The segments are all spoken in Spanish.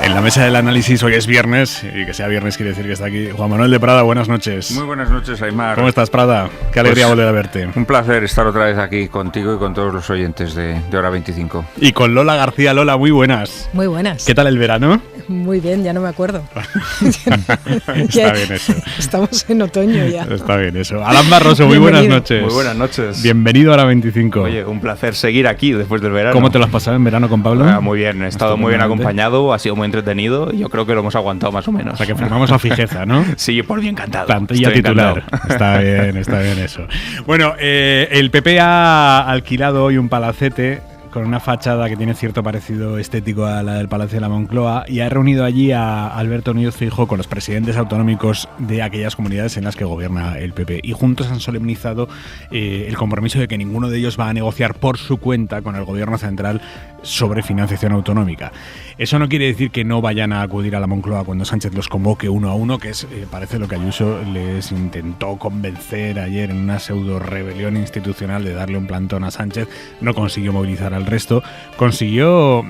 En la mesa del análisis hoy es viernes, y que sea viernes quiere decir que está aquí Juan Manuel de Prada. Buenas noches. Muy buenas noches, Aimar. ¿Cómo estás, Prada? Qué alegría volver a verte. Un placer estar otra vez aquí contigo y con todos los oyentes de Hora 25. Y con Lola García. Lola, muy buenas. Muy buenas. ¿Qué tal el verano? Muy bien, ya no me acuerdo. Está bien eso. Estamos en otoño ya. Está bien eso. Alan Barroso, muy buenas noches. Muy buenas noches. Bienvenido a Hora 25. Oye, un placer seguir aquí después del verano. ¿Cómo te lo has pasado en verano con Pablo? Muy bien, he estado muy bien acompañado, ha sido muy entretenido y yo creo que lo hemos aguantado más o menos. O sea que firmamos a fijeza, ¿no? Sí, por bien encantado. Plantilla titular. Está bien eso. Bueno, el PP ha alquilado hoy un palacete con una fachada que tiene cierto parecido estético a la del Palacio de la Moncloa y ha reunido allí a Alberto Núñez Feijóo con los presidentes autonómicos de aquellas comunidades en las que gobierna el PP y juntos han solemnizado el compromiso de que ninguno de ellos va a negociar por su cuenta con el gobierno central sobre financiación autonómica. Eso no quiere decir que no vayan a acudir a la Moncloa cuando Sánchez los convoque uno a uno, que es parece lo que Ayuso les intentó convencer ayer en una pseudo rebelión institucional de darle un plantón a Sánchez. No consiguió movilizar al resto, consiguió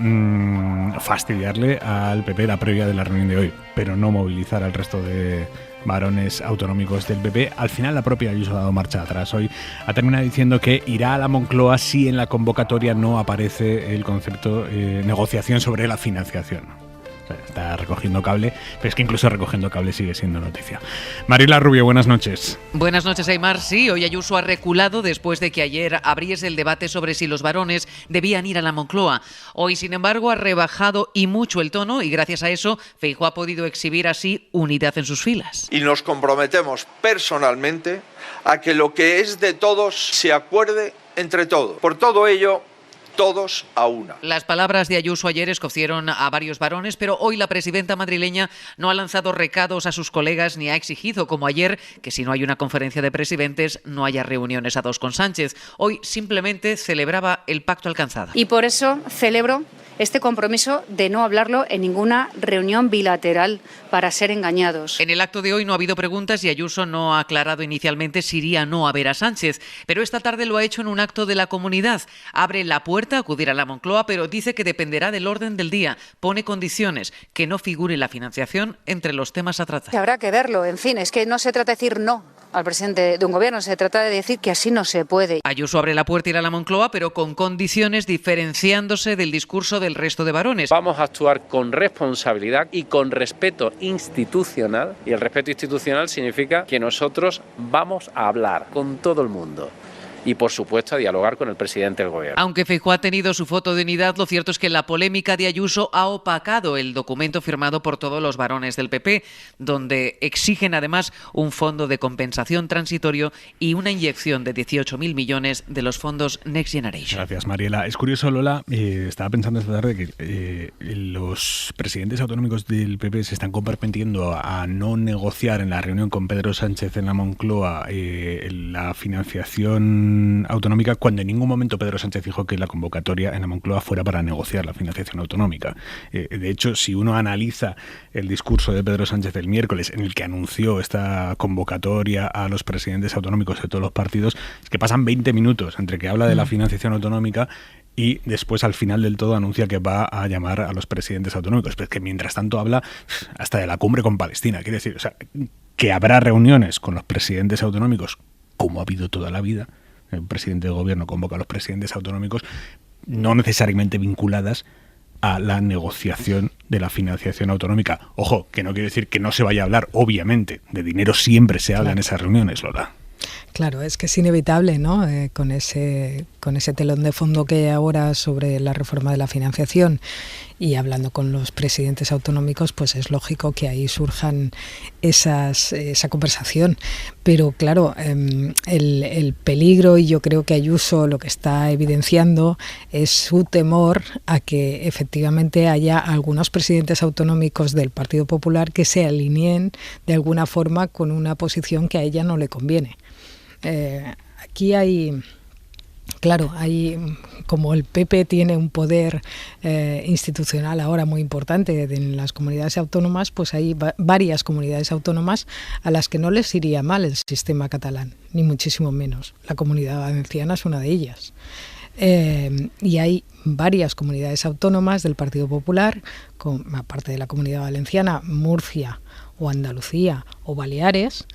fastidiarle al PP la previa de la reunión de hoy, pero no movilizar al resto de varones autonómicos del PP. Al final la propia Ayuso ha dado marcha atrás. Hoy ha terminado diciendo que irá a la Moncloa si en la convocatoria no aparece el concepto negociación sobre la financiación. O sea, está recogiendo cable, pero es que incluso recogiendo cable sigue siendo noticia. Mariela Rubio, buenas noches. Buenas noches, Aimar. Sí, hoy Ayuso ha reculado después de que ayer abriese el debate sobre si los varones debían ir a la Moncloa. Hoy, sin embargo, ha rebajado y mucho el tono y gracias a eso Feijóo ha podido exhibir así unidad en sus filas. Y nos comprometemos personalmente a que lo que es de todos se acuerde entre todos. Por todo ello, todos a una. Las palabras de Ayuso ayer escocieron a varios varones, pero hoy la presidenta madrileña no ha lanzado recados a sus colegas ni ha exigido, como ayer, que si no hay una conferencia de presidentes no haya reuniones a dos con Sánchez. Hoy simplemente celebraba el pacto alcanzado. Y por eso celebro este compromiso de no hablarlo en ninguna reunión bilateral para ser engañados. En el acto de hoy no ha habido preguntas y Ayuso no ha aclarado inicialmente si iría o no a ver a Sánchez, pero esta tarde lo ha hecho en un acto de la comunidad. Abre la puerta a acudir a la Moncloa, pero dice que dependerá del orden del día. Pone condiciones, que no figure la financiación entre los temas a tratar. Habrá que verlo, en fin, es que no se trata de decir no al presidente de un gobierno, se trata de decir que así no se puede. Ayuso abre la puerta a ir a la Moncloa, pero con condiciones, diferenciándose del discurso del resto de varones. Vamos a actuar con responsabilidad y con respeto institucional, y el respeto institucional significa que nosotros vamos a hablar con todo el mundo. Y, por supuesto, a dialogar con el presidente del gobierno. Aunque Feijóo ha tenido su foto de unidad, lo cierto es que la polémica de Ayuso ha opacado el documento firmado por todos los varones del PP, donde exigen además un fondo de compensación transitorio y una inyección de 18.000 millones de los fondos Next Generation. Gracias, Mariela. Es curioso, Lola, estaba pensando esta tarde que los presidentes autonómicos del PP se están comprometiendo a no negociar en la reunión con Pedro Sánchez en la Moncloa la financiación autonómica, cuando en ningún momento Pedro Sánchez dijo que la convocatoria en la Moncloa fuera para negociar la financiación autonómica. De hecho, si uno analiza el discurso de Pedro Sánchez el miércoles, en el que anunció esta convocatoria a los presidentes autonómicos de todos los partidos, es que pasan 20 minutos entre que habla de la financiación autonómica y después al final del todo anuncia que va a llamar a los presidentes autonómicos. Pero es que mientras tanto habla hasta de la cumbre con Palestina. Quiere decir, o sea, que habrá reuniones con los presidentes autonómicos, como ha habido toda la vida. El presidente de gobierno convoca a los presidentes autonómicos, no necesariamente vinculadas a la negociación de la financiación autonómica. Ojo, que no quiere decir que no se vaya a hablar, obviamente, de dinero siempre se habla en esas reuniones, Lola. Claro, es que es inevitable, ¿no? Con ese telón de fondo que hay ahora sobre la reforma de la financiación y hablando con los presidentes autonómicos, pues es lógico que ahí surjan esa conversación. Pero claro, el peligro, y yo creo que Ayuso lo que está evidenciando es su temor a que efectivamente haya algunos presidentes autonómicos del Partido Popular que se alineen de alguna forma con una posición que a ella no le conviene. Aquí hay, claro, como el PP tiene un poder institucional ahora muy importante en las comunidades autónomas, pues hay varias comunidades autónomas a las que no les iría mal el sistema catalán, ni muchísimo menos. La Comunidad Valenciana es una de ellas. Y hay varias comunidades autónomas del Partido Popular, aparte de la Comunidad Valenciana, Murcia o Andalucía o Baleares,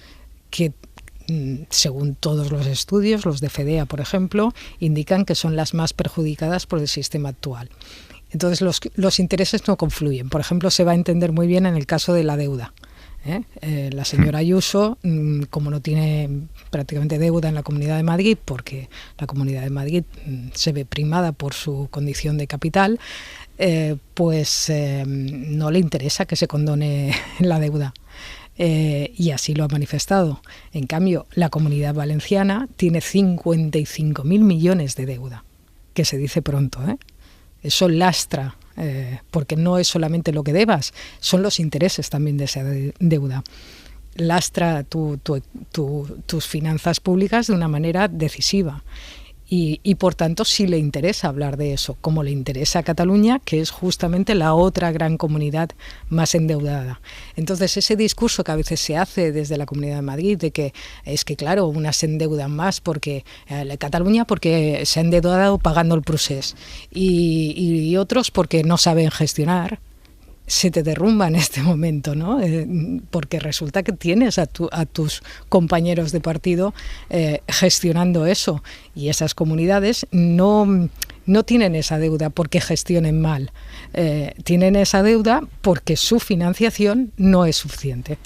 que según todos los estudios, los de FEDEA, por ejemplo, indican que son las más perjudicadas por el sistema actual. Entonces los intereses no confluyen. Por ejemplo, se va a entender muy bien en el caso de la deuda. La señora Ayuso, como no tiene prácticamente deuda en la Comunidad de Madrid, porque la Comunidad de Madrid se ve primada por su condición de capital, pues no le interesa que se condone la deuda. Y así lo ha manifestado. En cambio, la Comunidad Valenciana tiene 55.000 millones de deuda, que se dice pronto, Eso lastra, porque no es solamente lo que debas, son los intereses también de esa deuda. Lastra tus finanzas públicas de una manera decisiva. Y por tanto sí le interesa hablar de eso, como le interesa a Cataluña, que es justamente la otra gran comunidad más endeudada. Entonces ese discurso que a veces se hace desde la Comunidad de Madrid, de que es que claro, unas se endeudan más porque Cataluña porque se ha endeudado pagando el procés y otros porque no saben gestionar, se te derrumba en este momento, ¿no? Porque resulta que tienes a tus compañeros de partido gestionando eso, y esas comunidades no tienen esa deuda porque gestionen mal, tienen esa deuda porque su financiación no es suficiente.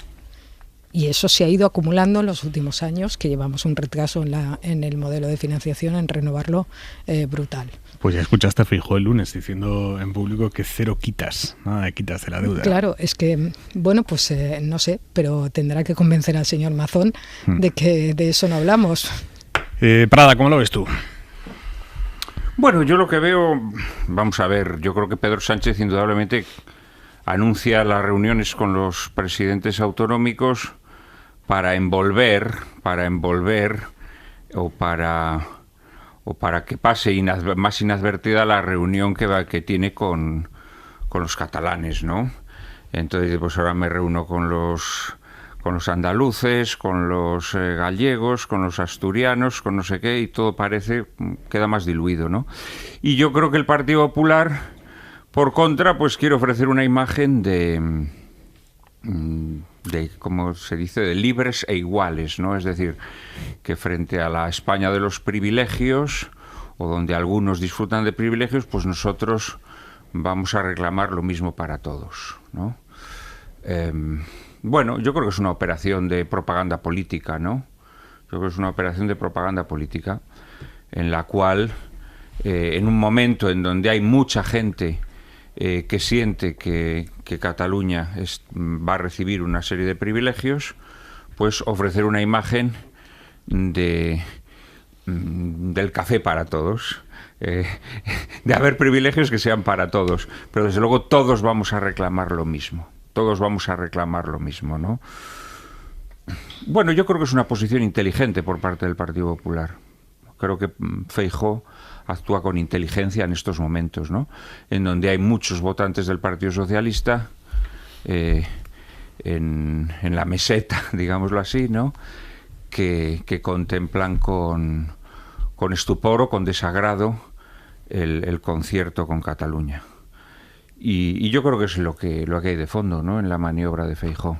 Y eso se ha ido acumulando en los últimos años, que llevamos un retraso en el modelo de financiación, en renovarlo brutal. Pues ya escuchaste a Feijóo el lunes diciendo en público que cero quitas, nada de quitas de la deuda. Claro, es que, bueno, pues no sé, pero tendrá que convencer al señor Mazón de que de eso no hablamos. Prada, ¿cómo lo ves tú? Bueno, yo lo que veo, vamos a ver, yo creo que Pedro Sánchez indudablemente anuncia las reuniones con los presidentes autonómicos para envolver o para que pase más inadvertida la reunión que tiene con los catalanes, ¿no? Entonces, pues ahora me reúno con los andaluces, con los gallegos, con los asturianos, con no sé qué, y todo queda más diluido, ¿no? Y yo creo que el Partido Popular, por contra, pues quiere ofrecer una imagen de como se dice, de libres e iguales, ¿no? Es decir, que frente a la España de los privilegios, o donde algunos disfrutan de privilegios, pues nosotros vamos a reclamar lo mismo para todos, ¿no? Bueno, yo creo que es una operación de propaganda política, ¿no? Yo creo que es una operación de propaganda política en la cual, en un momento en donde hay mucha gente que siente que Cataluña va a recibir una serie de privilegios, pues ofrecer una imagen del café para todos, de haber privilegios que sean para todos, pero desde luego todos vamos a reclamar lo mismo, ¿no? Bueno, yo creo que es una posición inteligente por parte del Partido Popular. Creo que Feijóo actúa con inteligencia en estos momentos, ¿no? En donde hay muchos votantes del Partido Socialista en la meseta, digámoslo así, ¿no? Que contemplan con estupor o con desagrado el concierto con Cataluña. Y yo creo que es lo que hay de fondo, ¿no? En la maniobra de Feijóo.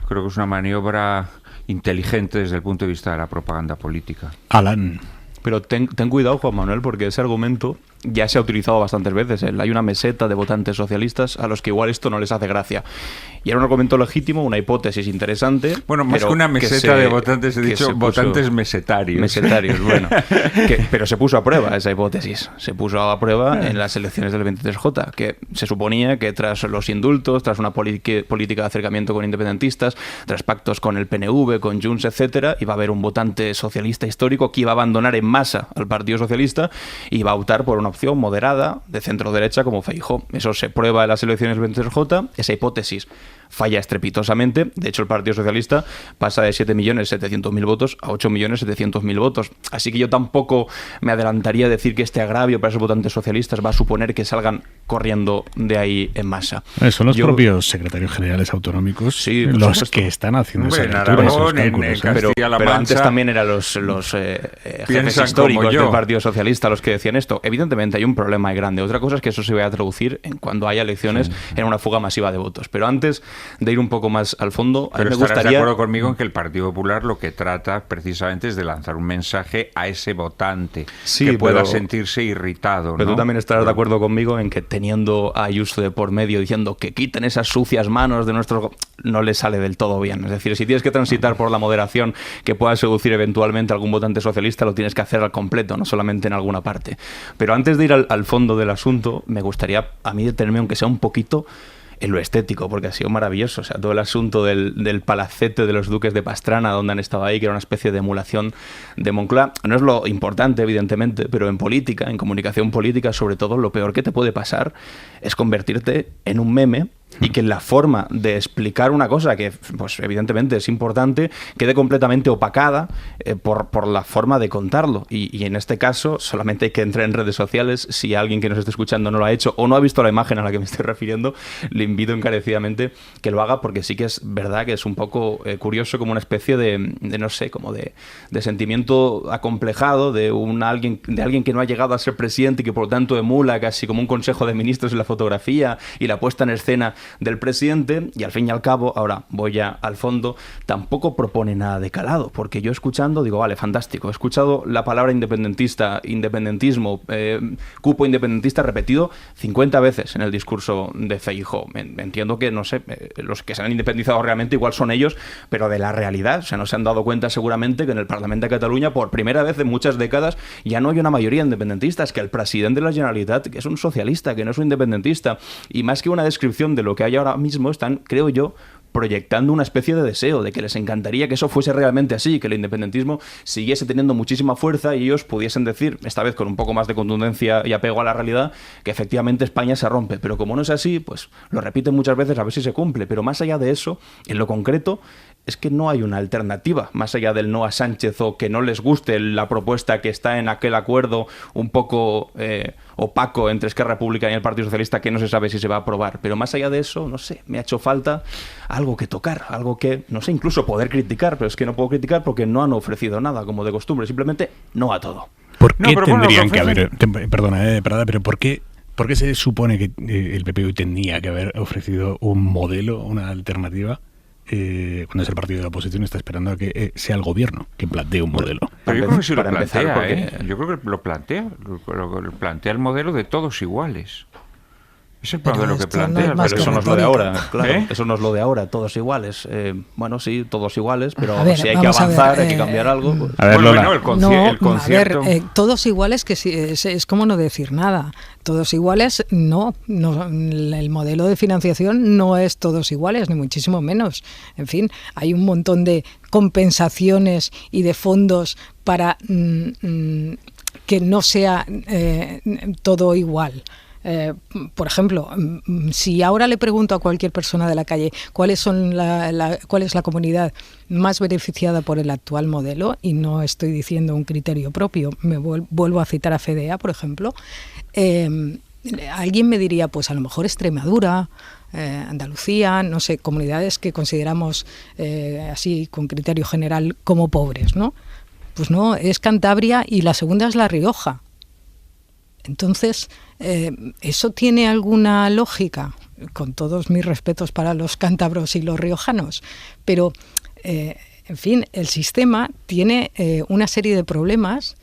Creo que es una maniobra inteligente desde el punto de vista de la propaganda política. Alan. Pero ten cuidado, Juan Manuel, porque ese argumento ya se ha utilizado bastantes veces. Hay una meseta de votantes socialistas a los que igual esto no les hace gracia. Y era un argumento legítimo, una hipótesis interesante. Bueno, más que una meseta de votantes, he dicho votantes mesetarios. Mesetarios, bueno. Pero se puso a prueba esa hipótesis. Se puso a prueba en las elecciones del 23J, que se suponía que tras los indultos, tras una política de acercamiento con independentistas, tras pactos con el PNV, con Junts, etcétera, iba a haber un votante socialista histórico que iba a abandonar en masa al Partido Socialista y iba a optar por una opción moderada de centro-derecha como Feijóo. Eso se prueba en las elecciones del 23J. Esa hipótesis falla estrepitosamente. De hecho, el Partido Socialista pasa de 7.700.000 votos a 8.700.000 votos. Así que yo tampoco me adelantaría a decir que este agravio para esos votantes socialistas va a suponer que salgan corriendo de ahí en masa. Son los propios secretarios generales autonómicos los que están haciendo esa lectura, esos cálculos. Pero antes también eran los jefes históricos del Partido Socialista los que decían esto. Evidentemente hay un problema grande. Otra cosa es que eso se vaya a traducir en cuando haya elecciones en una fuga masiva de votos. Pero antes de ir un poco más al fondo, a mí me gustaría... de acuerdo conmigo en que el Partido Popular lo que trata precisamente es de lanzar un mensaje a ese votante que pueda sentirse irritado, pero tú también estarás de acuerdo conmigo en que teniendo a Ayuso de por medio diciendo que quiten esas sucias manos de nuestros... no le sale del todo bien. Es decir, si tienes que transitar por la moderación que pueda seducir eventualmente a algún votante socialista, lo tienes que hacer al completo, no solamente en alguna parte. Pero antes de ir al fondo del asunto, me gustaría a mí detenerme, aunque sea un poquito, en lo estético, porque ha sido maravilloso. O sea, todo el asunto del palacete de los duques de Pastrana, donde han estado ahí, que era una especie de emulación de Moncloa, no es lo importante, evidentemente, pero en política, en comunicación política, sobre todo, lo peor que te puede pasar es convertirte en un meme y que la forma de explicar una cosa que, pues evidentemente es importante, quede completamente opacada por la forma de contarlo. Y en este caso solamente hay que entrar en redes sociales. Si alguien que nos esté escuchando no lo ha hecho o no ha visto la imagen a la que me estoy refiriendo, le invito encarecidamente que lo haga, porque sí que es verdad que es un poco curioso, como una especie de no sé, como de sentimiento acomplejado de alguien que no ha llegado a ser presidente y que por lo tanto emula casi como un consejo de ministros en la fotografía y la puesta en escena del presidente. Y al fin y al cabo, ahora voy ya al fondo, tampoco propone nada de calado, porque yo escuchando digo, vale, fantástico, he escuchado la palabra independentista, independentismo, cupo independentista repetido 50 veces en el discurso de Feijóo. Entiendo que, no sé, los que se han independizado realmente igual son ellos, pero de la realidad, o sea, no se han dado cuenta seguramente que en el Parlamento de Cataluña, por primera vez en muchas décadas, ya no hay una mayoría independentista, es que el presidente de la Generalitat, que es un socialista, que no es un independentista, y más que una descripción de lo que hay ahora mismo, están, creo yo, proyectando una especie de deseo de que les encantaría que eso fuese realmente así, que el independentismo siguiese teniendo muchísima fuerza y ellos pudiesen decir, esta vez con un poco más de contundencia y apego a la realidad, que efectivamente España se rompe. Pero como no es así, pues lo repiten muchas veces a ver si se cumple. Pero más allá de eso, en lo concreto, es que no hay una alternativa, más allá del no a Sánchez o que no les guste la propuesta que está en aquel acuerdo un poco opaco entre Esquerra Republicana y el Partido Socialista, que no se sabe si se va a aprobar. Pero más allá de eso, no sé, me ha hecho falta algo que tocar, algo que, no sé, incluso poder criticar, pero es que no puedo criticar porque no han ofrecido nada, como de costumbre, simplemente no a todo. ¿Por qué tendrían que haber... Perdona, Prada, pero ¿por qué se supone que el PP hoy tendría que haber ofrecido un modelo, una alternativa? Cuando es el partido de la oposición, está esperando a que sea el gobierno quien plantee un modelo. Pero yo creo que sí lo plantea, yo creo que lo plantea el modelo de todos iguales. Es el modelo que plantea. Pero eso no es lo de ahora, claro. Eso no es lo de ahora, todos iguales. Bueno, sí, todos iguales, pero si hay que avanzar, hay que cambiar algo. Pues. A ver, Lola. El concierto. A ver, todos iguales, que es como no decir nada. Todos iguales, no, el modelo de financiación no es todos iguales, ni muchísimo menos. En fin, hay un montón de compensaciones y de fondos para que no sea todo igual. Por ejemplo, si ahora le pregunto a cualquier persona de la calle cuál es la comunidad más beneficiada por el actual modelo, y no estoy diciendo un criterio propio, me vuelvo a citar a FEDEA, por ejemplo, alguien me diría, pues a lo mejor Extremadura, Andalucía, no sé, comunidades que consideramos así con criterio general como pobres, ¿no? Pues no, es Cantabria y la segunda es La Rioja. Entonces, ¿eso tiene alguna lógica? Con todos mis respetos para los cántabros y los riojanos, pero, en fin, el sistema tiene una serie de problemas.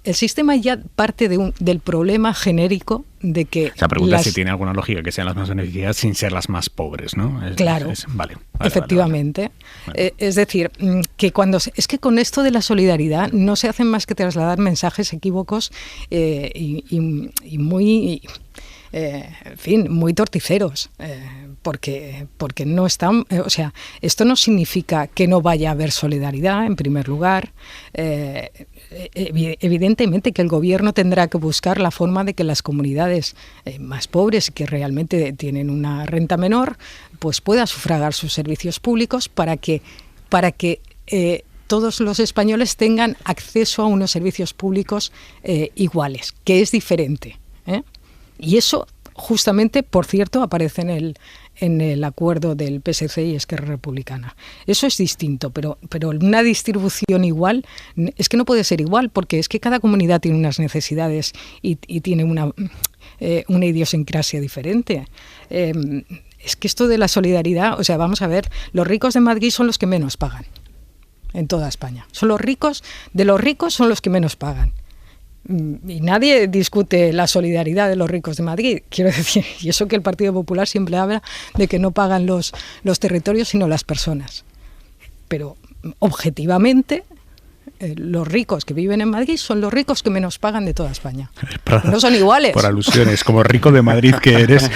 El sistema ya parte del problema genérico de que... La pregunta es si tiene alguna lógica que sean las más beneficiadas sin ser las más pobres, ¿no? Claro, vale, efectivamente. Vale. Es decir, que es que con esto de la solidaridad no se hacen más que trasladar mensajes equívocos y muy... en fin, muy torticeros, porque no están, o sea, esto no significa que no vaya a haber solidaridad, en primer lugar. Evidentemente que el gobierno tendrá que buscar la forma de que las comunidades más pobres, que realmente tienen una renta menor, pues puedan sufragar sus servicios públicos para que todos los españoles tengan acceso a unos servicios públicos iguales, que es diferente, ¿eh? Y eso, justamente, por cierto, aparece en el acuerdo del PSC y Esquerra Republicana. Eso es distinto, pero una distribución igual es que no puede ser igual, porque es que cada comunidad tiene unas necesidades y tiene una idiosincrasia diferente. Es que esto de la solidaridad, o sea, vamos a ver, los ricos de Madrid son los que menos pagan en toda España. Son los ricos son los que menos pagan. Y nadie discute la solidaridad de los ricos de Madrid, quiero decir, y eso que el Partido Popular siempre habla de que no pagan los territorios sino las personas. Pero objetivamente los ricos que viven en Madrid son los ricos que menos pagan de toda España. No son iguales. Por alusiones, como rico de Madrid que eres.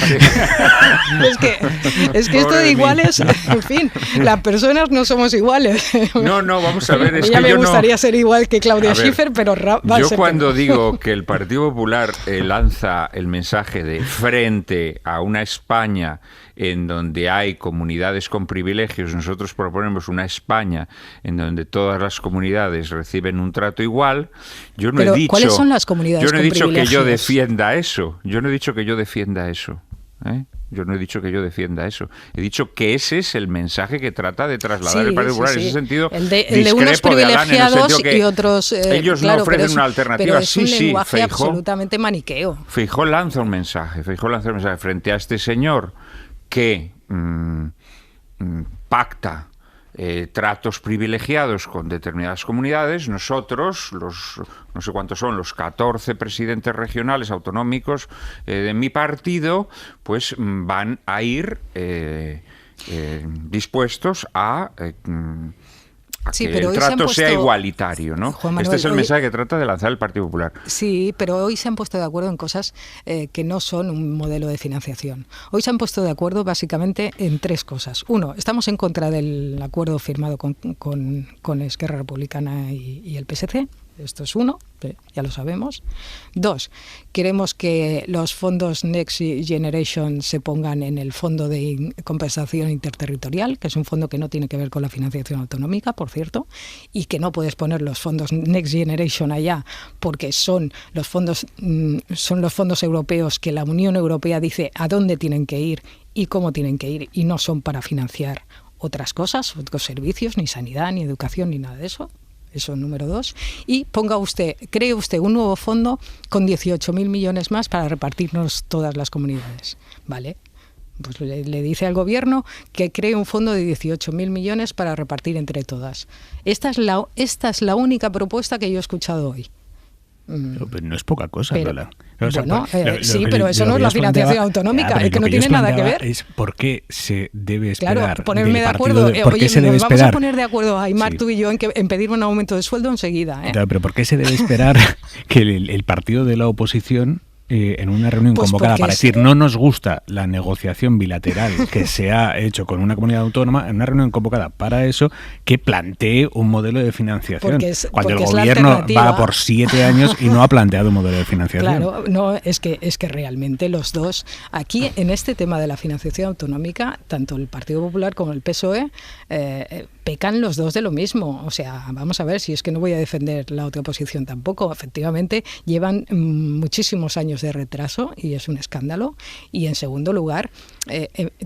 Es que esto de iguales, en fin, las personas no somos iguales. No, vamos a ver. Me gustaría ser igual que Claudia Schiffer, pero yo cuando digo que el Partido Popular lanza el mensaje de frente a una España en donde hay comunidades con privilegios, nosotros proponemos una España en donde todas las comunidades reciben un trato igual. Yo no he dicho, ¿cuáles son las comunidades con privilegios? Yo no he dicho que yo defienda eso. Yo no he dicho que yo defienda eso. Yo no he dicho que yo defienda eso. He dicho que ese es el mensaje que trata de trasladar el Partido Popular. En ese sentido, el de unos privilegiados y otros... ellos no ofrecen una alternativa. Pero es un lenguaje absolutamente maniqueo. Feijóo lanza un mensaje. Frente a este señor que pacta tratos privilegiados con determinadas comunidades, nosotros, no sé cuántos son, los 14 presidentes regionales autonómicos de mi partido, pues van a ir dispuestos a que el trato sea igualitario, ¿no? Juan Manuel, este es el mensaje que trata de lanzar el Partido Popular. Sí, pero hoy se han puesto de acuerdo en cosas que no son un modelo de financiación. Hoy se han puesto de acuerdo básicamente en 3 cosas. 1, estamos en contra del acuerdo firmado con Esquerra Republicana y el PSC. Esto es 1, ya lo sabemos. 2, queremos que los fondos Next Generation se pongan en el Fondo de Compensación Interterritorial, que es un fondo que no tiene que ver con la financiación autonómica, por cierto, y que no puedes poner los fondos Next Generation allá porque son los fondos europeos que la Unión Europea dice a dónde tienen que ir y cómo tienen que ir, y no son para financiar otras cosas, otros servicios, ni sanidad, ni educación, ni nada de eso. Eso, número 2. Y cree usted un nuevo fondo con 18.000 millones más para repartirnos todas las comunidades. ¿Vale? Pues le dice al gobierno que cree un fondo de 18.000 millones para repartir entre todas. Esta es la única propuesta que yo he escuchado hoy. Pero no es poca cosa, Lola. Sí, pero eso no es la financiación autonómica, es que no tiene nada que ver. Es por qué se debe esperar. Claro, ponerme de acuerdo. Nos vamos a poner de acuerdo, Aimar, tú y yo, en pedir un aumento de sueldo enseguida. Claro, pero ¿por qué se debe esperar que el partido de la oposición en una reunión convocada para decir no nos gusta la negociación bilateral que se ha hecho con una comunidad autónoma, en una reunión convocada para eso, que plantee un modelo de financiación? Cuando el gobierno va por 7 años y no ha planteado un modelo de financiación. Claro, no, es que realmente los dos, aquí en este tema de la financiación autonómica, tanto el Partido Popular como el PSOE pecan los dos de lo mismo. O sea, vamos a ver, si es que no voy a defender la otra posición tampoco. Efectivamente, llevan muchísimos años de retraso y es un escándalo. Y en segundo lugar,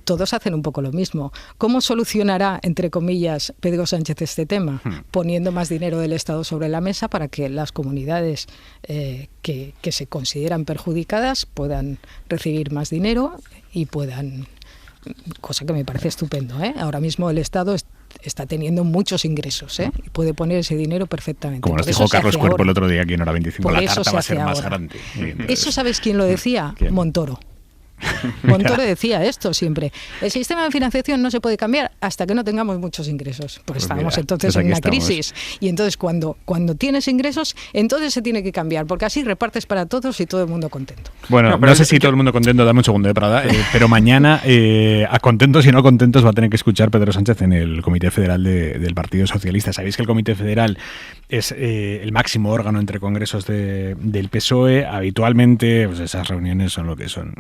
todos hacen un poco lo mismo. ¿Cómo solucionará, entre comillas, Pedro Sánchez este tema? Poniendo más dinero del Estado sobre la mesa para que las comunidades que se consideran perjudicadas puedan recibir más dinero y puedan... Cosa que me parece estupendo, ¿eh? Ahora mismo el Estado está teniendo muchos ingresos, ¿eh? Y puede poner ese dinero perfectamente. Como nos dijo Carlos Cuerpo el otro día aquí en Hora 25, la tarta va a ser más grande. ¿Eso sabes quién lo decía? ¿Quién? Montoro. Montoro decía esto siempre: el sistema de financiación no se puede cambiar hasta que no tengamos muchos ingresos. Pues estábamos entonces en una crisis. Y entonces cuando tienes ingresos, entonces se tiene que cambiar, porque así repartes para todos y todo el mundo contento. Bueno, no sé si todo el mundo contento, dame un segundo de Prada, pero mañana a contentos y no contentos va a tener que escuchar Pedro Sánchez en el Comité Federal del Partido Socialista. Sabéis que el Comité Federal es el máximo órgano entre congresos del PSOE. Habitualmente pues esas reuniones son lo que son,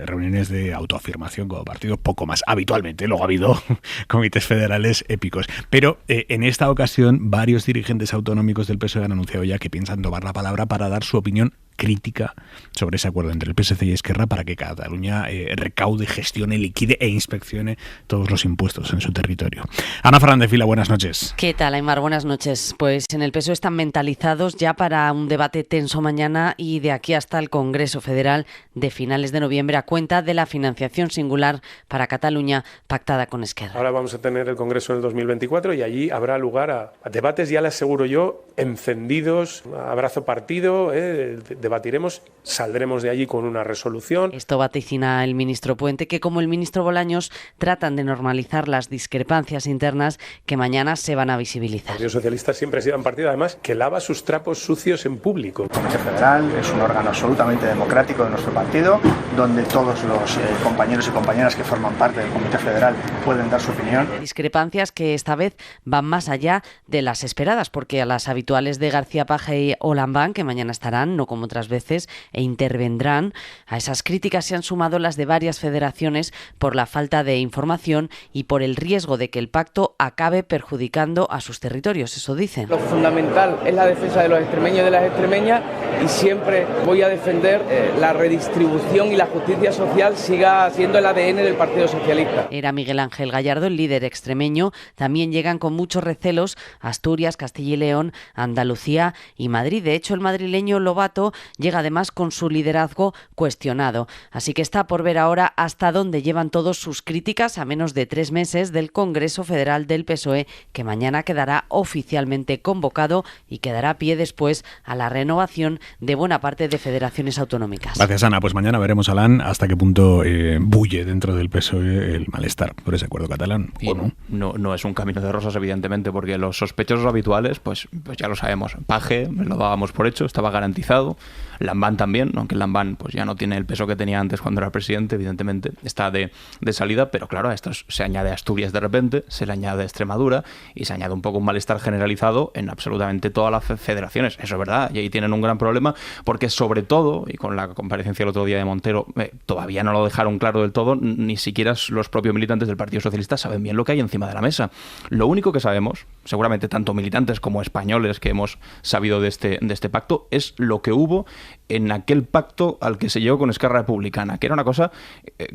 reuniones de autoafirmación como partido, poco más. Habitualmente, luego ha habido comités federales épicos. Pero en esta ocasión varios dirigentes autonómicos del PSOE han anunciado ya que piensan tomar la palabra para dar su opinión crítica sobre ese acuerdo entre el PSC y Esquerra para que Cataluña recaude, gestione, liquide e inspeccione todos los impuestos en su territorio. Ana Fernández Vila, buenas noches. ¿Qué tal, Aimar? Buenas noches. Pues en el PSOE están mentalizados ya para un debate tenso mañana y de aquí hasta el Congreso Federal de finales de noviembre a cuenta de la financiación singular para Cataluña pactada con Esquerra. Ahora vamos a tener el Congreso en el 2024 y allí habrá lugar a debates, ya les aseguro yo, encendidos, abrazo partido, debatiremos, saldremos de allí con una resolución. Esto vaticina el ministro Puente, que como el ministro Bolaños tratan de normalizar las discrepancias internas que mañana se van a visibilizar. El Partido Socialista siempre ha sido un partido, además, que lava sus trapos sucios en público. El Comité Federal es un órgano absolutamente democrático de nuestro partido, donde todos los compañeros y compañeras que forman parte del Comité Federal pueden dar su opinión. Discrepancias que esta vez van más allá de las esperadas, porque a las habituales de García Paje o Lambán, que mañana estarán, no como otras veces, e intervendrán, a esas críticas se han sumado las de varias federaciones por la falta de información y por el riesgo de que el pacto acabe perjudicando a sus territorios, eso dicen. Lo fundamental es la defensa de los extremeños y de las extremeñas y siempre voy a defender la redistribución y la justicia social siga siendo el ADN del Partido Socialista. Era Miguel Ángel Gallardo, el líder extremeño. También llegan con muchos recelos Asturias, Castilla y León, Andalucía y Madrid. De hecho, el madrileño Lobato llega además con su liderazgo cuestionado. Así que está por ver ahora hasta dónde llevan todos sus críticas a menos de 3 meses del Congreso Federal del PSOE, que mañana quedará oficialmente convocado y que dará pie después a la renovación de buena parte de federaciones autonómicas. Gracias, Ana. Pues mañana veremos, Alan, hasta qué punto bulle dentro del PSOE el malestar por ese acuerdo catalán. Y no es un camino de rosas, evidentemente, porque los sospechosos habituales, pues ya lo sabemos. Paje, lo dábamos por hecho, estaba garantizado. Lambán también, aunque Lambán pues ya no tiene el peso que tenía antes cuando era presidente, evidentemente está de salida, pero claro, a esto se añade Asturias de repente, se le añade Extremadura y se añade un poco un malestar generalizado en absolutamente todas las federaciones. Eso es verdad, y ahí tienen un gran problema porque sobre todo, y con la comparecencia el otro día de Montero, todavía no lo dejaron claro del todo, ni siquiera los propios militantes del Partido Socialista saben bien lo que hay encima de la mesa. Lo único que sabemos, seguramente tanto militantes como españoles que hemos sabido de este pacto, es lo que hubo en aquel pacto al que se llegó con Esquerra Republicana, que era una cosa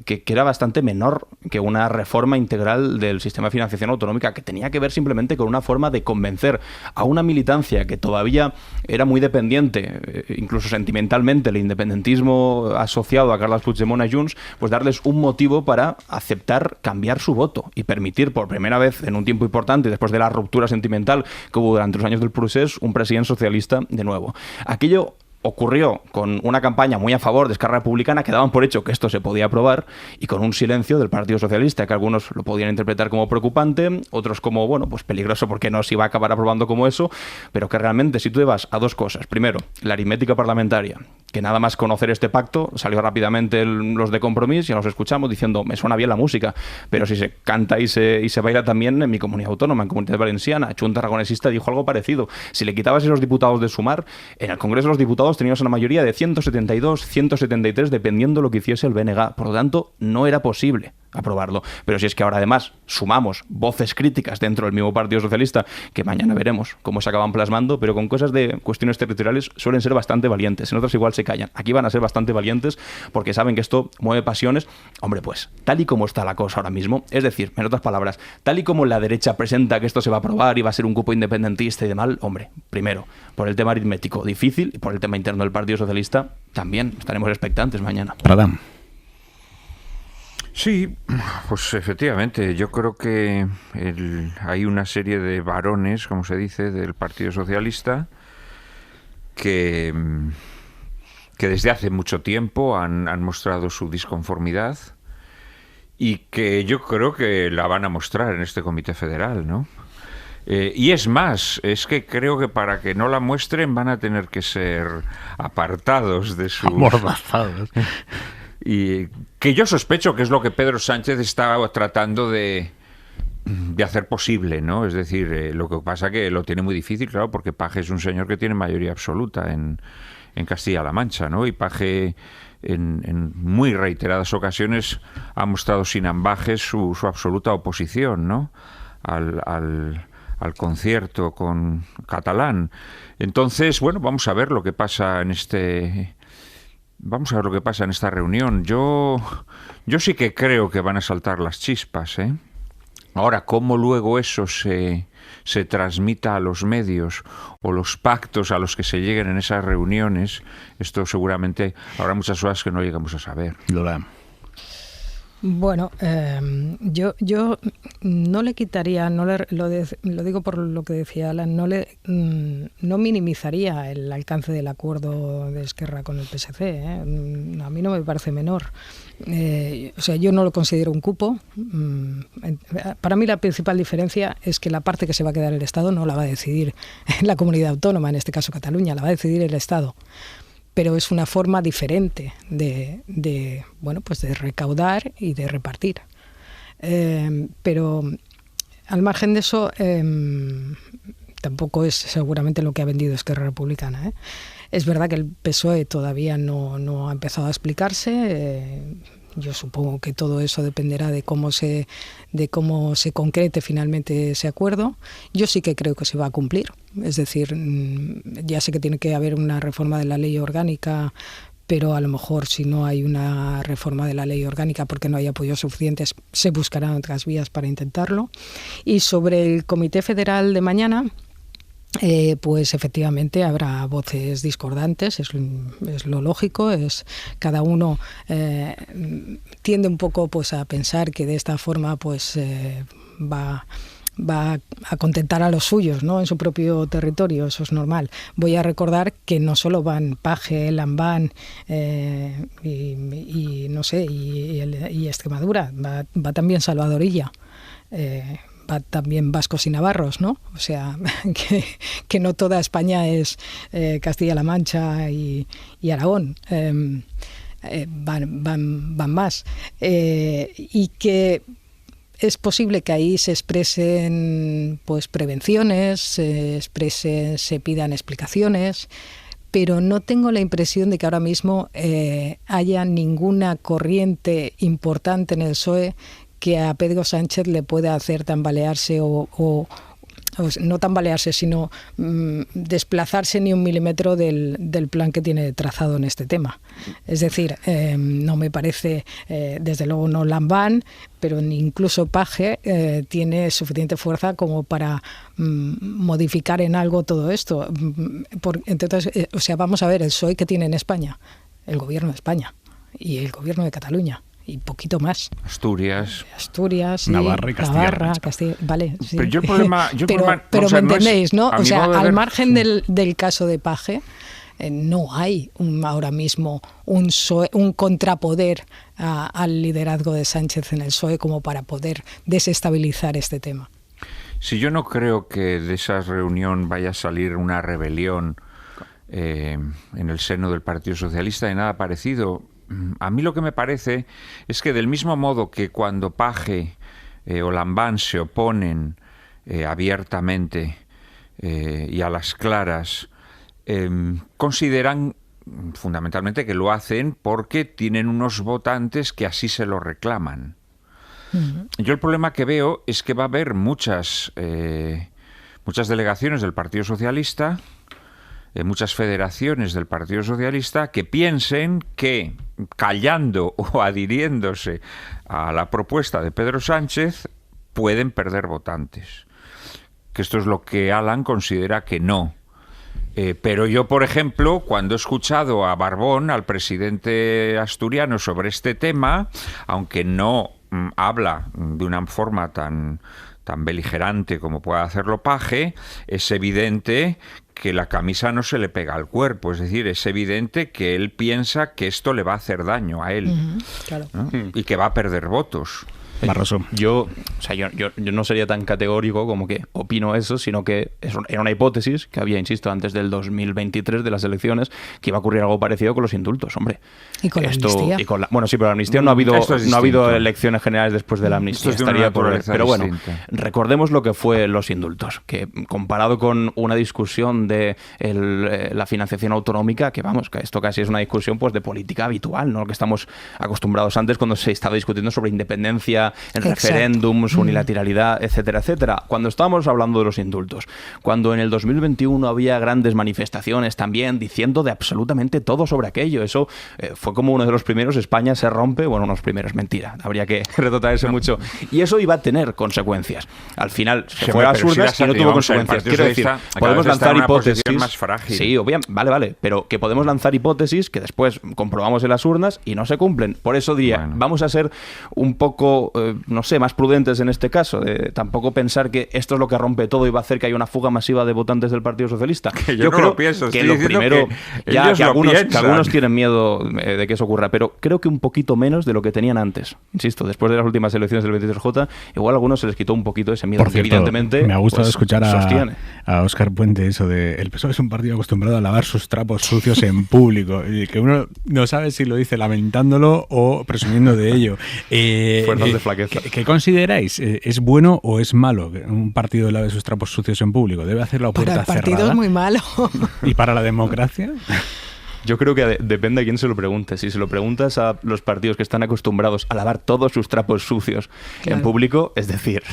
que era bastante menor que una reforma integral del sistema de financiación autonómica, que tenía que ver simplemente con una forma de convencer a una militancia que todavía era muy dependiente, incluso sentimentalmente, el independentismo asociado a Carles Puigdemont, a Junts, pues darles un motivo para aceptar cambiar su voto y permitir por primera vez en un tiempo importante, después de la ruptura sentimental que hubo durante los años del procés, un presidente socialista de nuevo. Aquello ocurrió con una campaña muy a favor de Esquerra Republicana, que daban por hecho que esto se podía aprobar, y con un silencio del Partido Socialista, que algunos lo podían interpretar como preocupante, otros como, bueno, pues peligroso porque no se iba a acabar aprobando como eso, pero que realmente si tú te vas a dos cosas. Primero, la aritmética parlamentaria, que nada más conocer este pacto, salió rápidamente los de Compromís, ya los escuchamos diciendo, me suena bien la música, pero si se canta y se baila también en mi comunidad autónoma, en Comunidad Valenciana. Junta Aragonesista dijo algo parecido. Si le quitabas esos diputados de Sumar, en el Congreso de los Diputados teníamos una mayoría de 172, 173, dependiendo lo que hiciese el BNG. Por lo tanto, no era posible aprobarlo. Pero si es que ahora además sumamos voces críticas dentro del mismo Partido Socialista, que mañana veremos cómo se acaban plasmando, pero con cosas de cuestiones territoriales suelen ser bastante valientes. En otras igual se callan. Aquí van a ser bastante valientes porque saben que esto mueve pasiones. Hombre, pues, tal y como está la cosa ahora mismo, es decir, en otras palabras, tal y como la derecha presenta que esto se va a aprobar y va a ser un cupo independentista y de mal, hombre, primero, por el tema aritmético difícil y por el tema interno del Partido Socialista, también estaremos expectantes mañana. Pradam. Sí, pues efectivamente, yo creo que hay una serie de varones, como se dice, del Partido Socialista que desde hace mucho tiempo han mostrado su disconformidad y que yo creo que la van a mostrar en este Comité Federal, ¿no? Y es más, es que creo que para que no la muestren van a tener que ser apartados de sus... Amordazados. Y que yo sospecho que es lo que Pedro Sánchez está tratando de hacer posible, ¿no? Es decir, lo que pasa que lo tiene muy difícil, claro, porque Paje es un señor que tiene mayoría absoluta en Castilla-La Mancha, ¿no? Y Paje en muy reiteradas ocasiones ha mostrado sin ambajes su absoluta oposición, ¿no? al al concierto con catalán. Entonces, bueno, vamos a ver lo que pasa en esta reunión. Yo sí que creo que van a saltar las chispas, ¿eh? Ahora, cómo luego eso se transmita a los medios o los pactos a los que se lleguen en esas reuniones, esto seguramente habrá muchas cosas que no llegamos a saber. Lola. Bueno, yo no le quitaría, lo digo por lo que decía Alan, no minimizaría el alcance del acuerdo de Esquerra con el PSC, ¿eh? A mí no me parece menor. O sea, yo no lo considero un cupo. Para mí la principal diferencia es que la parte que se va a quedar el Estado no la va a decidir la comunidad autónoma, en este caso Cataluña, la va a decidir el Estado. Pero es una forma diferente de recaudar y de repartir. Pero al margen de eso, tampoco es seguramente lo que ha vendido Esquerra Republicana, ¿eh? Es verdad que el PSOE todavía no ha empezado a explicarse. Yo supongo que todo eso dependerá de cómo se concrete finalmente ese acuerdo. Yo sí que creo que se va a cumplir. Es decir, ya sé que tiene que haber una reforma de la ley orgánica, pero a lo mejor si no hay una reforma de la ley orgánica porque no hay apoyos suficientes, se buscarán otras vías para intentarlo. Y sobre el Comité Federal de mañana, pues efectivamente habrá voces discordantes, es lo lógico, cada uno tiende un poco pues a pensar que de esta forma pues va a contentar a los suyos, ¿no? En su propio territorio, eso es normal. Voy a recordar que no solo van Paje, Lambán y no sé, y Extremadura, va también Salvadorilla. Va también vascos y navarros, ¿no? O sea, que no toda España es Castilla-La Mancha y Aragón. Van más. Y que es posible que ahí se expresen pues prevenciones, se pidan explicaciones, pero no tengo la impresión de que ahora mismo haya ninguna corriente importante en el PSOE que a Pedro Sánchez le pueda hacer tambalearse o no tambalearse, sino desplazarse ni un milímetro del plan que tiene trazado en este tema. Es decir, no me parece, desde luego no Lambán, pero ni incluso Paje tiene suficiente fuerza como para modificar en algo todo esto. Entonces, o sea, vamos a ver, el PSOE que tiene en España, el gobierno de España y el gobierno de Cataluña. Y poquito más. Asturias, sí, Navarra y Castilla. Vale, sí. Pero el problema, pero me entendéis, ¿no? O sea, al margen sí. del caso de Paje, no hay ahora mismo un contrapoder al liderazgo de Sánchez en el PSOE como para poder desestabilizar este tema. Si yo no creo que de esa reunión vaya a salir una rebelión en el seno del Partido Socialista y nada parecido. A mí lo que me parece es que del mismo modo que cuando Paje o Lambán se oponen abiertamente y a las claras, consideran fundamentalmente que lo hacen porque tienen unos votantes que así se lo reclaman. Uh-huh. Yo el problema que veo es que va a haber muchas delegaciones del Partido Socialista, muchas federaciones del Partido Socialista que piensen que callando o adhiriéndose a la propuesta de Pedro Sánchez pueden perder votantes. Que esto es lo que Alan considera que no. Pero yo, por ejemplo, cuando he escuchado a Barbón, al presidente asturiano, sobre este tema, aunque no habla de una forma tan beligerante como pueda hacerlo Paje, es evidente que la camisa no se le pega al cuerpo, es decir, es evidente que él piensa que esto le va a hacer daño a él, claro. ¿no? Y que va a perder votos. Barroso. Yo no sería tan categórico como que opino eso, sino que era una hipótesis que había, insisto, antes del 2023 de las elecciones, que iba a ocurrir algo parecido con los indultos, hombre. Y con la amnistía. Bueno, sí, pero la amnistía no ha habido elecciones generales después de la amnistía. Pero bueno, recordemos lo que fue los indultos, que comparado con una discusión de la financiación autonómica, que vamos, que esto casi es una discusión pues de política habitual, ¿no? Lo que estamos acostumbrados antes cuando se estaba discutiendo sobre independencia creencia en referéndums, unilateralidad, etcétera, etcétera. Cuando estábamos hablando de los indultos, cuando en el 2021 había grandes manifestaciones también diciendo de absolutamente todo sobre aquello, eso fue como uno de los primeros, España se rompe, bueno, unos primeros, mentira, habría que retrotraerse mucho, y eso iba a tener consecuencias. Al final se fue a las urnas y no tuvo consecuencias. Quiero decir, podemos lanzar hipótesis más frágil. Sí, obviamente, vale, pero que podemos lanzar hipótesis que después comprobamos en las urnas y no se cumplen. Por eso diría, vamos a ser un poco, no sé, más prudentes en este caso, de tampoco pensar que esto es lo que rompe todo y va a hacer que haya una fuga masiva de votantes del Partido Socialista. Que yo no creo lo pienso, que lo primero, que algunos tienen miedo de que eso ocurra, pero creo que un poquito menos de lo que tenían antes. Insisto, después de las últimas elecciones del 23J, igual a algunos se les quitó un poquito ese miedo. Por cierto, que evidentemente me ha gustado escuchar a Óscar Puente eso de el PSOE es un partido acostumbrado a lavar sus trapos sucios en público, y que uno no sabe si lo dice lamentándolo o presumiendo de ello. Fuerzas de flaqueza. ¿Qué consideráis? ¿Es bueno o es malo que un partido lave sus trapos sucios en público? ¿Debe hacerlo a puerta cerrada? Para el partido es muy malo. ¿Y para la democracia? Yo creo que depende a quién se lo pregunte. Si se lo preguntas a los partidos que están acostumbrados a lavar todos sus trapos sucios en público, es decir,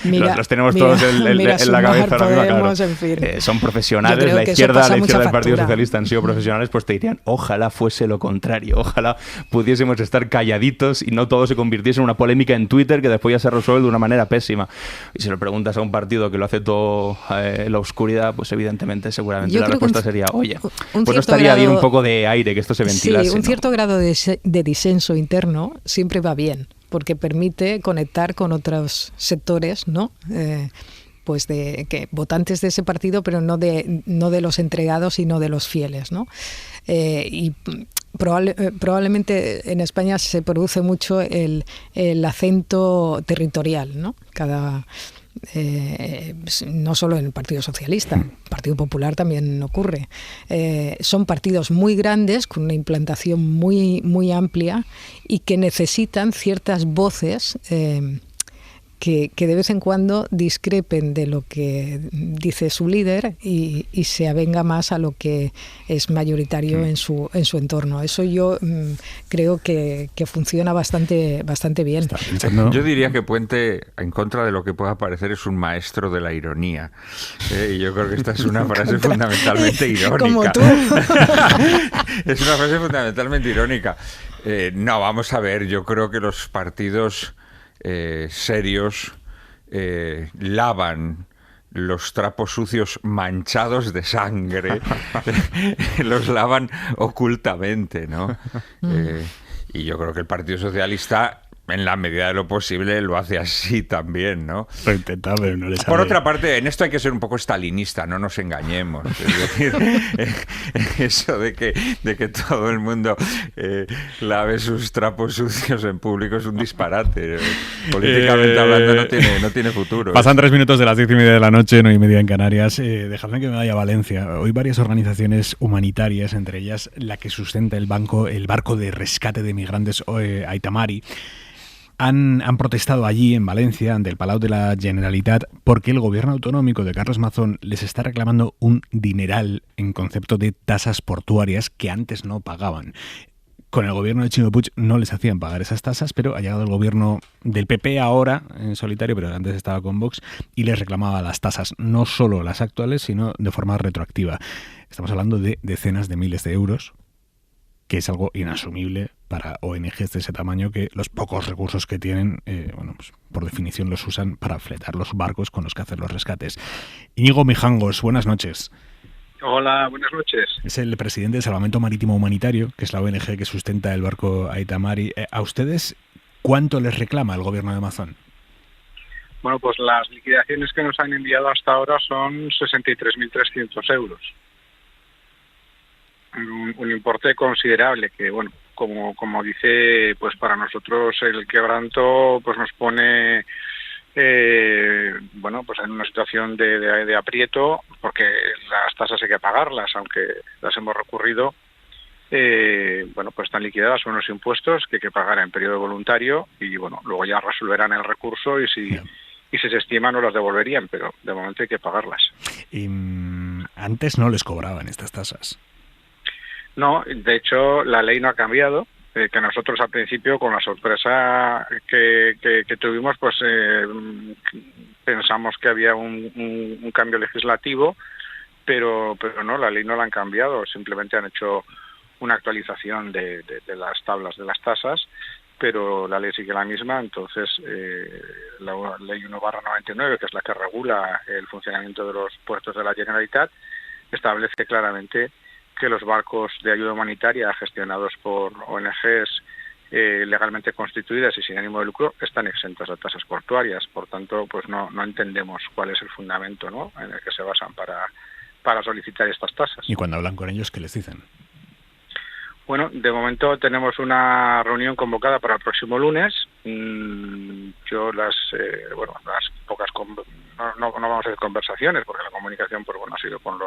los tenemos todos en la cabeza ahora mismo, claro. En fin. Son profesionales, la izquierda del Partido Socialista han sido profesionales, pues te dirían, ojalá fuese lo contrario, ojalá pudiésemos estar calladitos y no todo se convirtiese en una polémica en Twitter que después ya se resuelve de una manera pésima. Y si lo preguntas a un partido que lo hace todo en la oscuridad, pues evidentemente seguramente la respuesta sería, oye, pues no estaría bien un poco de aire, que esto se ventilase. Sí, un cierto grado de disenso interno siempre va bien, porque permite conectar con otros sectores, ¿no? Pues de que votantes de ese partido, pero no de los entregados, sino de los fieles, ¿no? Y probablemente en España se produce mucho el acento territorial, ¿no? No solo en el Partido Socialista, el Partido Popular también ocurre. Son partidos muy grandes, con una implantación muy, muy amplia y que necesitan ciertas voces que de vez en cuando discrepen de lo que dice su líder y se avenga más a lo que es mayoritario en su entorno. Eso yo creo que funciona bastante bien. Yo diría que Puente, en contra de lo que pueda parecer, es un maestro de la ironía. Y yo creo que esta es una frase fundamentalmente irónica. Como tú. Es una frase fundamentalmente irónica. No, vamos a ver, yo creo que los partidos serios lavan los trapos sucios manchados de sangre, los lavan ocultamente, ¿no? Y yo creo que el Partido Socialista, en la medida de lo posible, lo hace así también, ¿no? Lo intenta, pero no le sale. Por otra parte, en esto hay que ser un poco stalinista, no nos engañemos. Es decir, eso de que todo el mundo lave sus trapos sucios en público es un disparate. Políticamente hablando no tiene futuro. Pasan 3 minutos de las 10:30 de la noche, 9:30 en Canarias. Dejadme que me vaya a Valencia. Hoy varias organizaciones humanitarias, entre ellas la que sustenta el barco de rescate de migrantes Aita Mari, han protestado allí en Valencia ante el Palau de la Generalitat porque el gobierno autonómico de Carles Mazón les está reclamando un dineral en concepto de tasas portuarias que antes no pagaban. Con el gobierno de Ximo Puig no les hacían pagar esas tasas, pero ha llegado el gobierno del PP ahora, en solitario, pero antes estaba con Vox, y les reclamaba las tasas, no solo las actuales, sino de forma retroactiva. Estamos hablando de decenas de miles de euros, que es algo inasumible para ONGs de ese tamaño, que los pocos recursos que tienen, pues por definición los usan para fletar los barcos con los que hacer los rescates. Íñigo Mijangos, buenas noches. Hola, buenas noches. Es el presidente de Salvamento Marítimo Humanitario, que es la ONG que sustenta el barco Aita Mari. ¿A ustedes cuánto les reclama el gobierno de Mazón? Bueno, pues las liquidaciones que nos han enviado hasta ahora son 63.300 euros. Un importe considerable que, bueno, como dice, pues para nosotros el quebranto pues nos pone pues en una situación de aprieto, porque las tasas hay que pagarlas, aunque las hemos recurrido. Pues están liquidadas, son unos impuestos que hay que pagar en periodo voluntario y bueno, luego ya resolverán el recurso y si se estima no las devolverían, pero de momento hay que pagarlas. Y antes no les cobraban estas tasas. No, de hecho la ley no ha cambiado que nosotros al principio, con la sorpresa que tuvimos, pues pensamos que había un cambio legislativo, pero no, la ley no la han cambiado, simplemente han hecho una actualización de las tablas de las tasas, pero la ley sigue la misma. Entonces la ley 1/99, que es la que regula el funcionamiento de los puertos de la Generalitat, establece claramente que los barcos de ayuda humanitaria gestionados por ONGs legalmente constituidas y sin ánimo de lucro están exentos de tasas portuarias. Por tanto, pues no entendemos cuál es el fundamento, ¿no?, en el que se basan para solicitar estas tasas. Y cuando hablan con ellos, ¿qué les dicen? Bueno, de momento tenemos una reunión convocada para el próximo lunes. Yo las pocas no vamos a hacer conversaciones, porque la comunicación pues bueno ha sido con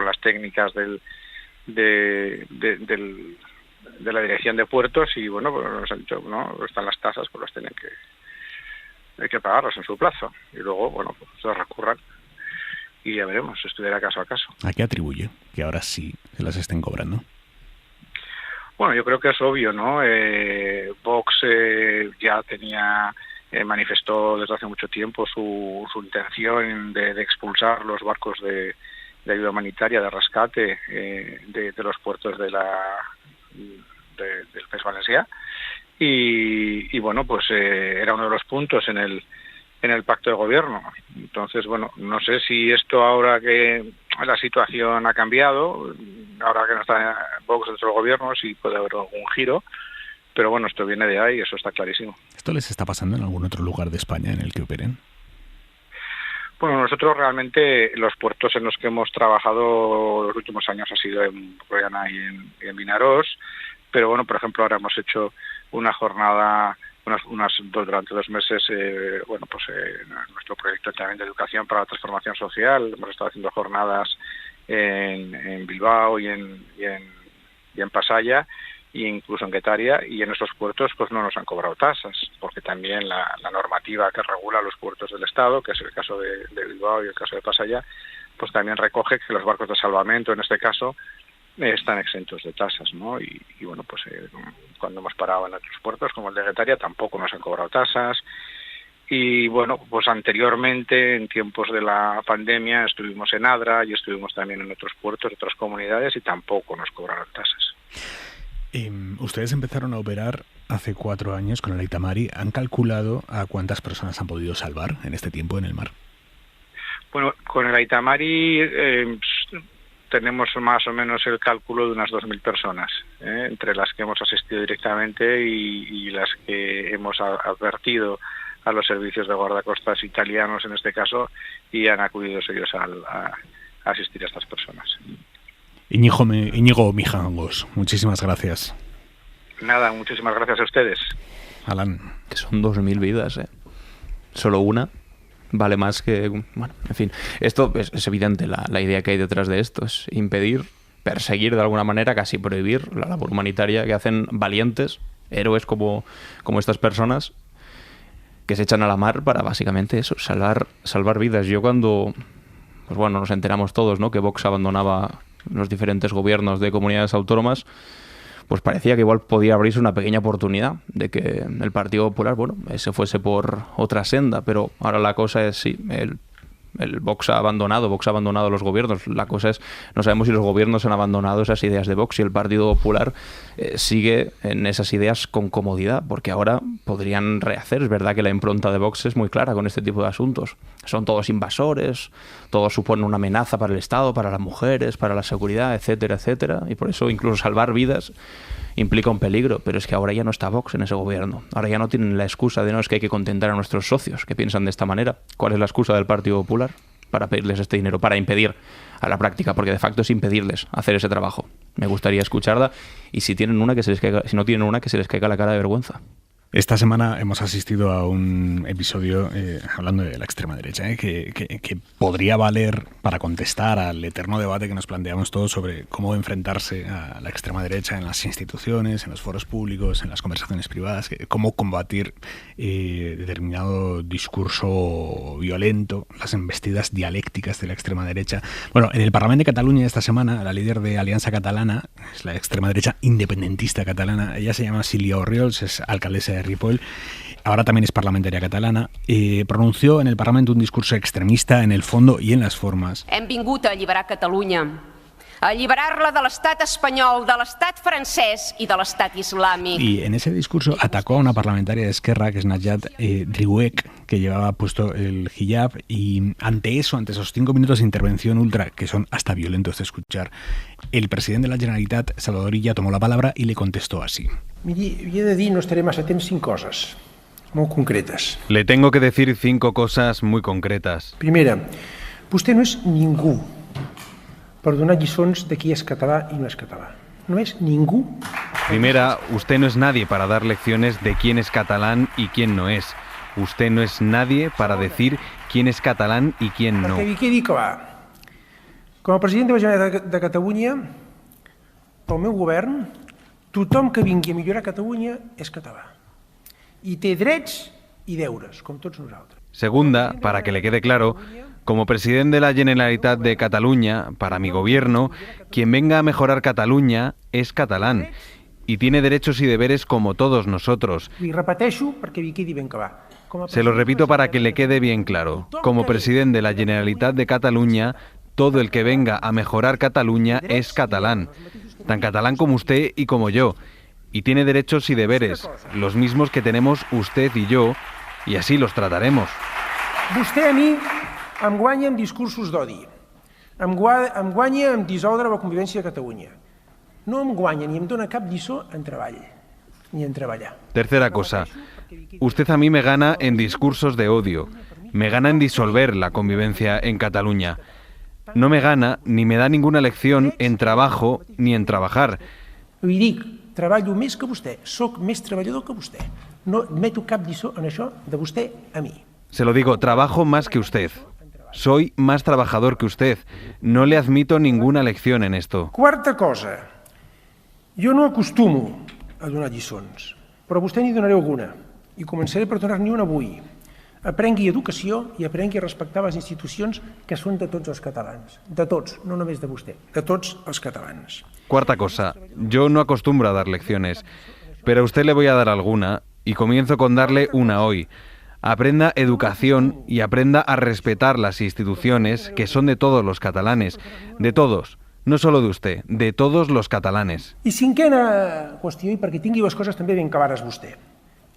las técnicas de la dirección de puertos, y bueno, pues nos han dicho, no, están las tasas, pues las hay que pagarlas en su plazo, y luego bueno, pues se recurran y ya veremos, se estudiará caso a caso. ¿A qué atribuye que ahora sí se las estén cobrando? Bueno, yo creo que es obvio, ¿no? Vox ya manifestó desde hace mucho tiempo su intención de expulsar los barcos de ayuda humanitaria, de rescate de los puertos del País Valencià, y bueno, pues era uno de los puntos en el pacto de gobierno. Entonces, bueno, no sé si esto, ahora que la situación ha cambiado, ahora que no está Vox dentro del gobierno, sí puede haber algún giro, pero bueno, esto viene de ahí, eso está clarísimo. ¿Esto les está pasando en algún otro lugar de España en el que operen? Bueno, nosotros realmente los puertos en los que hemos trabajado los últimos años ha sido en Royana y en Vinaròs, pero bueno, por ejemplo, ahora hemos hecho una jornada durante 2 meses, nuestro proyecto también de educación para la transformación social. Hemos estado haciendo jornadas en Bilbao y en Pasaya, e incluso en Guetaria, y en estos puertos pues no nos han cobrado tasas, porque también la normativa que regula los puertos del Estado, que es el caso de Bilbao y el caso de Pasaya, pues también recoge que los barcos de salvamento, en este caso, están exentos de tasas, ¿no? Y bueno, pues cuando hemos parado en otros puertos, como el de Guetaria, tampoco nos han cobrado tasas. Y bueno, pues anteriormente, en tiempos de la pandemia, estuvimos en Adra y estuvimos también en otros puertos, otras comunidades, y tampoco nos cobraron tasas. Ustedes empezaron a operar hace 4 años con el Aita Mari. ¿Han calculado a cuántas personas han podido salvar en este tiempo en el mar? Bueno, con el Aita Mari tenemos más o menos el cálculo de unas 2.000 personas, entre las que hemos asistido directamente y las que hemos advertido a los servicios de guardacostas italianos, en este caso, y han acudido ellos a asistir a estas personas. Íñigo Mijangos, muchísimas gracias. Nada, muchísimas gracias a ustedes. Alan. Que son 2.000 vidas, Solo una vale más que... Bueno, en fin. Esto es evidente, la idea que hay detrás de esto es impedir, perseguir de alguna manera, casi prohibir la labor humanitaria que hacen valientes, héroes como estas personas, que se echan a la mar para básicamente eso, salvar vidas. Yo cuando... Pues bueno, nos enteramos todos, ¿no?, que Vox abandonaba los diferentes gobiernos de comunidades autónomas, pues parecía que igual podía abrirse una pequeña oportunidad de que el Partido Popular, bueno, se fuese por otra senda, pero ahora la cosa es, sí, el Vox ha abandonado los gobiernos. La cosa es, no sabemos si los gobiernos han abandonado esas ideas de Vox y el Partido Popular sigue en esas ideas con comodidad, porque ahora podrían rehacer. Es verdad que la impronta de Vox es muy clara con este tipo de asuntos. Son todos invasores, todos suponen una amenaza para el Estado, para las mujeres, para la seguridad, etcétera, etcétera, y por eso incluso salvar vidas implica un peligro, pero es que ahora ya no está Vox en ese gobierno. Ahora ya no tienen la excusa de no, es que hay que contentar a nuestros socios que piensan de esta manera. ¿Cuál es la excusa del Partido Popular para pedirles este dinero? Para impedir a la práctica, porque de facto es impedirles hacer ese trabajo. Me gustaría escucharla, y si tienen una, que se les caiga, si no tienen una, que se les caiga la cara de vergüenza. Esta semana hemos asistido a un episodio hablando de la extrema derecha, que podría valer para contestar al eterno debate que nos planteamos todos sobre cómo enfrentarse a la extrema derecha en las instituciones, en los foros públicos, en las conversaciones privadas, cómo combatir determinado discurso violento, las embestidas dialécticas de la extrema derecha. Bueno, en el Parlamento de Cataluña esta semana, la líder de Alianza Catalana, es la extrema derecha independentista catalana, ella se llama Sílvia Orriols, es alcaldesa de Ripoll, ahora también es parlamentaria catalana, pronunció en el Parlamento un discurso extremista en el fondo y en las formas. Hem vingut a alliberar Catalunya, a alliberar-la de l'estat espanyol, de l'estat francès i de l'estat islàmic. Y en ese discurso atacó a una parlamentaria de Esquerra, que es Najat Driouech, que llevaba puesto el hijab, y ante esos 5 minutos de intervención ultra, que son hasta violentos de escuchar, el presidente de la Generalitat, Salvador Illa, tomó la palabra y le contestó así. Miri, havia de dir, no estaré massa temps, 5 coses molt concretes. Le tengo que decir 5 cosas muy concretas. Primera, vostè no és ningú per donar lliçons de qui és català i no és català. No es ningú. Primera, usted no es nadie para dar lecciones de quién es catalán y quién no es. Usted no es nadie para decir quién es catalán y quién no. Perquè quedi clar, com a president de la Generalitat de Catalunya, pel meu govern, tothom que vingui a millorar Catalunya és català. I té drets i deures, com tots nosaltres. Segunda, para que le quede claro, como presidente de la Generalitat de Cataluña, para mi gobierno, quien venga a mejorar Cataluña es catalán y tiene derechos y deberes como todos nosotros. I repeteixo perquè vi quedi ben clar. Se lo repito para que le quede bien claro. Como presidente de la Generalitat de Cataluña, todo el que venga a mejorar Cataluña es catalán, tan catalán como usted y como yo, y tiene derechos y deberes, los mismos que tenemos usted y yo, y así los trataremos. Vostè a mi em guanya amb discursos d'odi, em guanya amb dissoldre la convivència de Catalunya. No em guanya ni em dona cap lliçó en treball, ni en treballar. Tercera cosa, usted a mí me gana en discursos de odio, me gana en disolver la convivencia en Cataluña. No me gana ni me da ninguna lección en trabajo ni en trabajar. Li dic, treballo més que vostè, soc més treballador que vostè. No meto cap lliçó en això de vostè a mi. Se lo digo, trabajo más que usted. Soy más trabajador que usted. No le admito ninguna lección en esto. Quarta cosa, jo no acostumo a donar lliçons, però vostè n'hi donaré alguna, i començaré per donar-n'hi una avui. Aprengui educació i aprengui a respectar les institucions que són de tots els catalans. De tots, no només de vostè, de tots els catalans. Cuarta cosa, yo no acostumbro a dar lecciones, pero a usted le voy a dar alguna, y comienzo con darle una hoy. Aprenda educación y aprenda a respetar las instituciones que son de todos los catalanes, de todos, no solo de usted, de todos los catalanes. I cinquena qüestió, i perquè tingui les coses també ben clares vostè.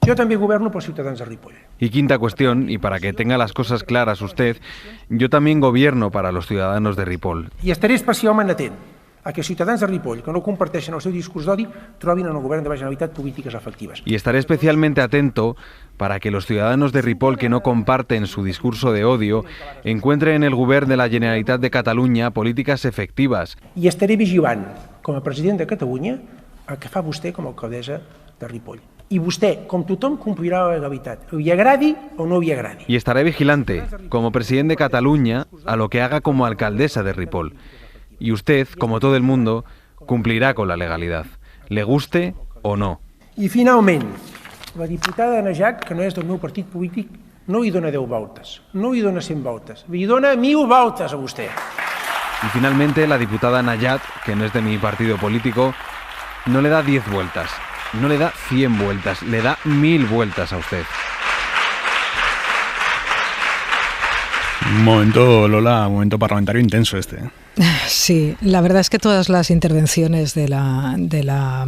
Jo també governo pels ciutadans de Ripoll. Y quinta cuestión, y para que tenga las cosas claras usted, yo también gobierno para los ciudadanos de Ripoll. I estaré especialment atent a que els ciutadans de Ripoll que no comparteixen el seu discurs d'odi trobin en el govern de la Generalitat polítiques efectives. Y estaré especialmente atento para que los ciudadanos de Ripoll que no comparten su discurso de odio encuentren en el govern de la Generalitat de Catalunya polítiques efectives. I estaré vigilant, com a president de Catalunya, el que fa vostè com a alcaldessa de Ripoll. Y vostè, com tothom, complirà la legalitat, li agradi o no li agradi. Y estaré vigilante, como presidente de Cataluña, a lo que haga como alcaldesa de Ripoll. Y usted, como todo el mundo, cumplirá con la legalidad, le guste o no. I finalment, la diputada Najat, que no és del meu partit polític, no li dona 10 voltes, no li dona 100 voltes, li dona 1000 voltes a vostè. Y finalmente, la diputada Najat, que no es de mi partido político, no le da 10 vueltas, no le da 100 vueltas, le da 1000 vueltas a usted. Momento, Lola, momento parlamentario intenso este. Sí, la verdad es que todas las intervenciones de la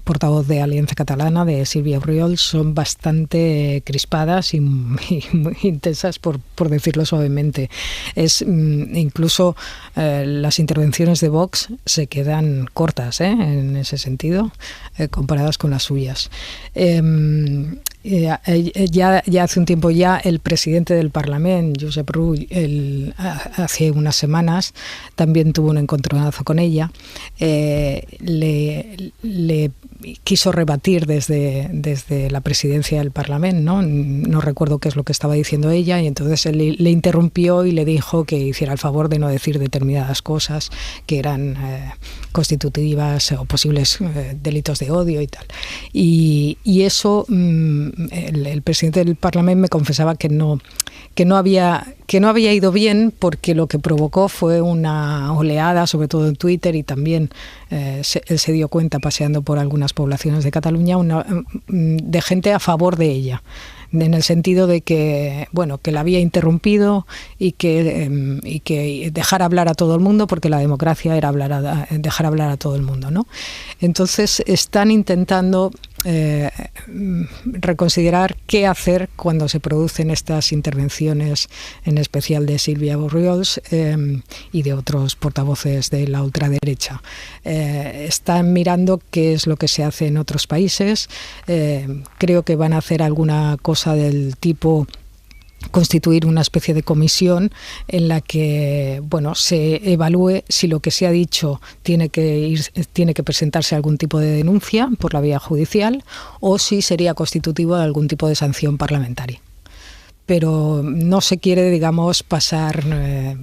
portavoz de Alianza Catalana, de Sílvia Orriols, son bastante crispadas y muy intensas, por decirlo suavemente. Incluso las intervenciones de Vox se quedan cortas en ese sentido, comparadas con las suyas. Ya hace un tiempo ya el presidente del Parlamento, Josep Rull, hace unas semanas también tuvo un encontronazo con ella. Le quiso rebatir desde la presidencia del Parlamento, no recuerdo qué es lo que estaba diciendo ella, y entonces él le interrumpió y le dijo que hiciera el favor de no decir determinadas cosas que eran constitutivas o posibles delitos de odio y tal. Y eso, el presidente del Parlamento me confesaba que no había ido bien, porque lo que provocó fue una oleada, sobre todo en Twitter, y también él se dio cuenta paseando por algunas poblaciones de Cataluña, de gente a favor de ella, en el sentido de que, bueno, que la había interrumpido y que dejar hablar a todo el mundo, porque la democracia era dejar hablar a todo el mundo, ¿no? Entonces están intentando reconsiderar qué hacer cuando se producen estas intervenciones, en especial de Sílvia Borriols y de otros portavoces de la ultraderecha. Están mirando qué es lo que se hace en otros países. Creo que van a hacer alguna cosa del tipo constituir una especie de comisión en la que, bueno, se evalúe si lo que se ha dicho tiene que presentarse algún tipo de denuncia por la vía judicial, o si sería constitutivo de algún tipo de sanción parlamentaria. Pero no se quiere, digamos, pasar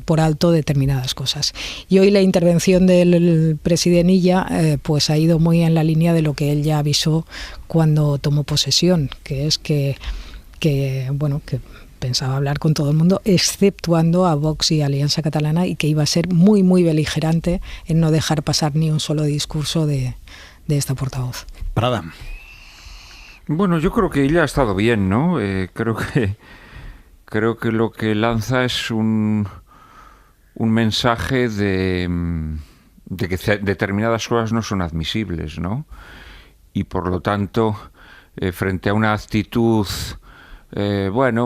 por alto determinadas cosas. Y hoy la intervención del presidente Illa pues ha ido muy en la línea de lo que él ya avisó cuando tomó posesión, que es que pensaba hablar con todo el mundo, exceptuando a Vox y Alianza Catalana, y que iba a ser muy, muy beligerante en no dejar pasar ni un solo discurso de esta portavoz. Prada. Bueno, yo creo que ella ha estado bien, ¿no? Creo que lo que lanza es un mensaje de que determinadas cosas no son admisibles, ¿no? Y por lo tanto, frente a una actitud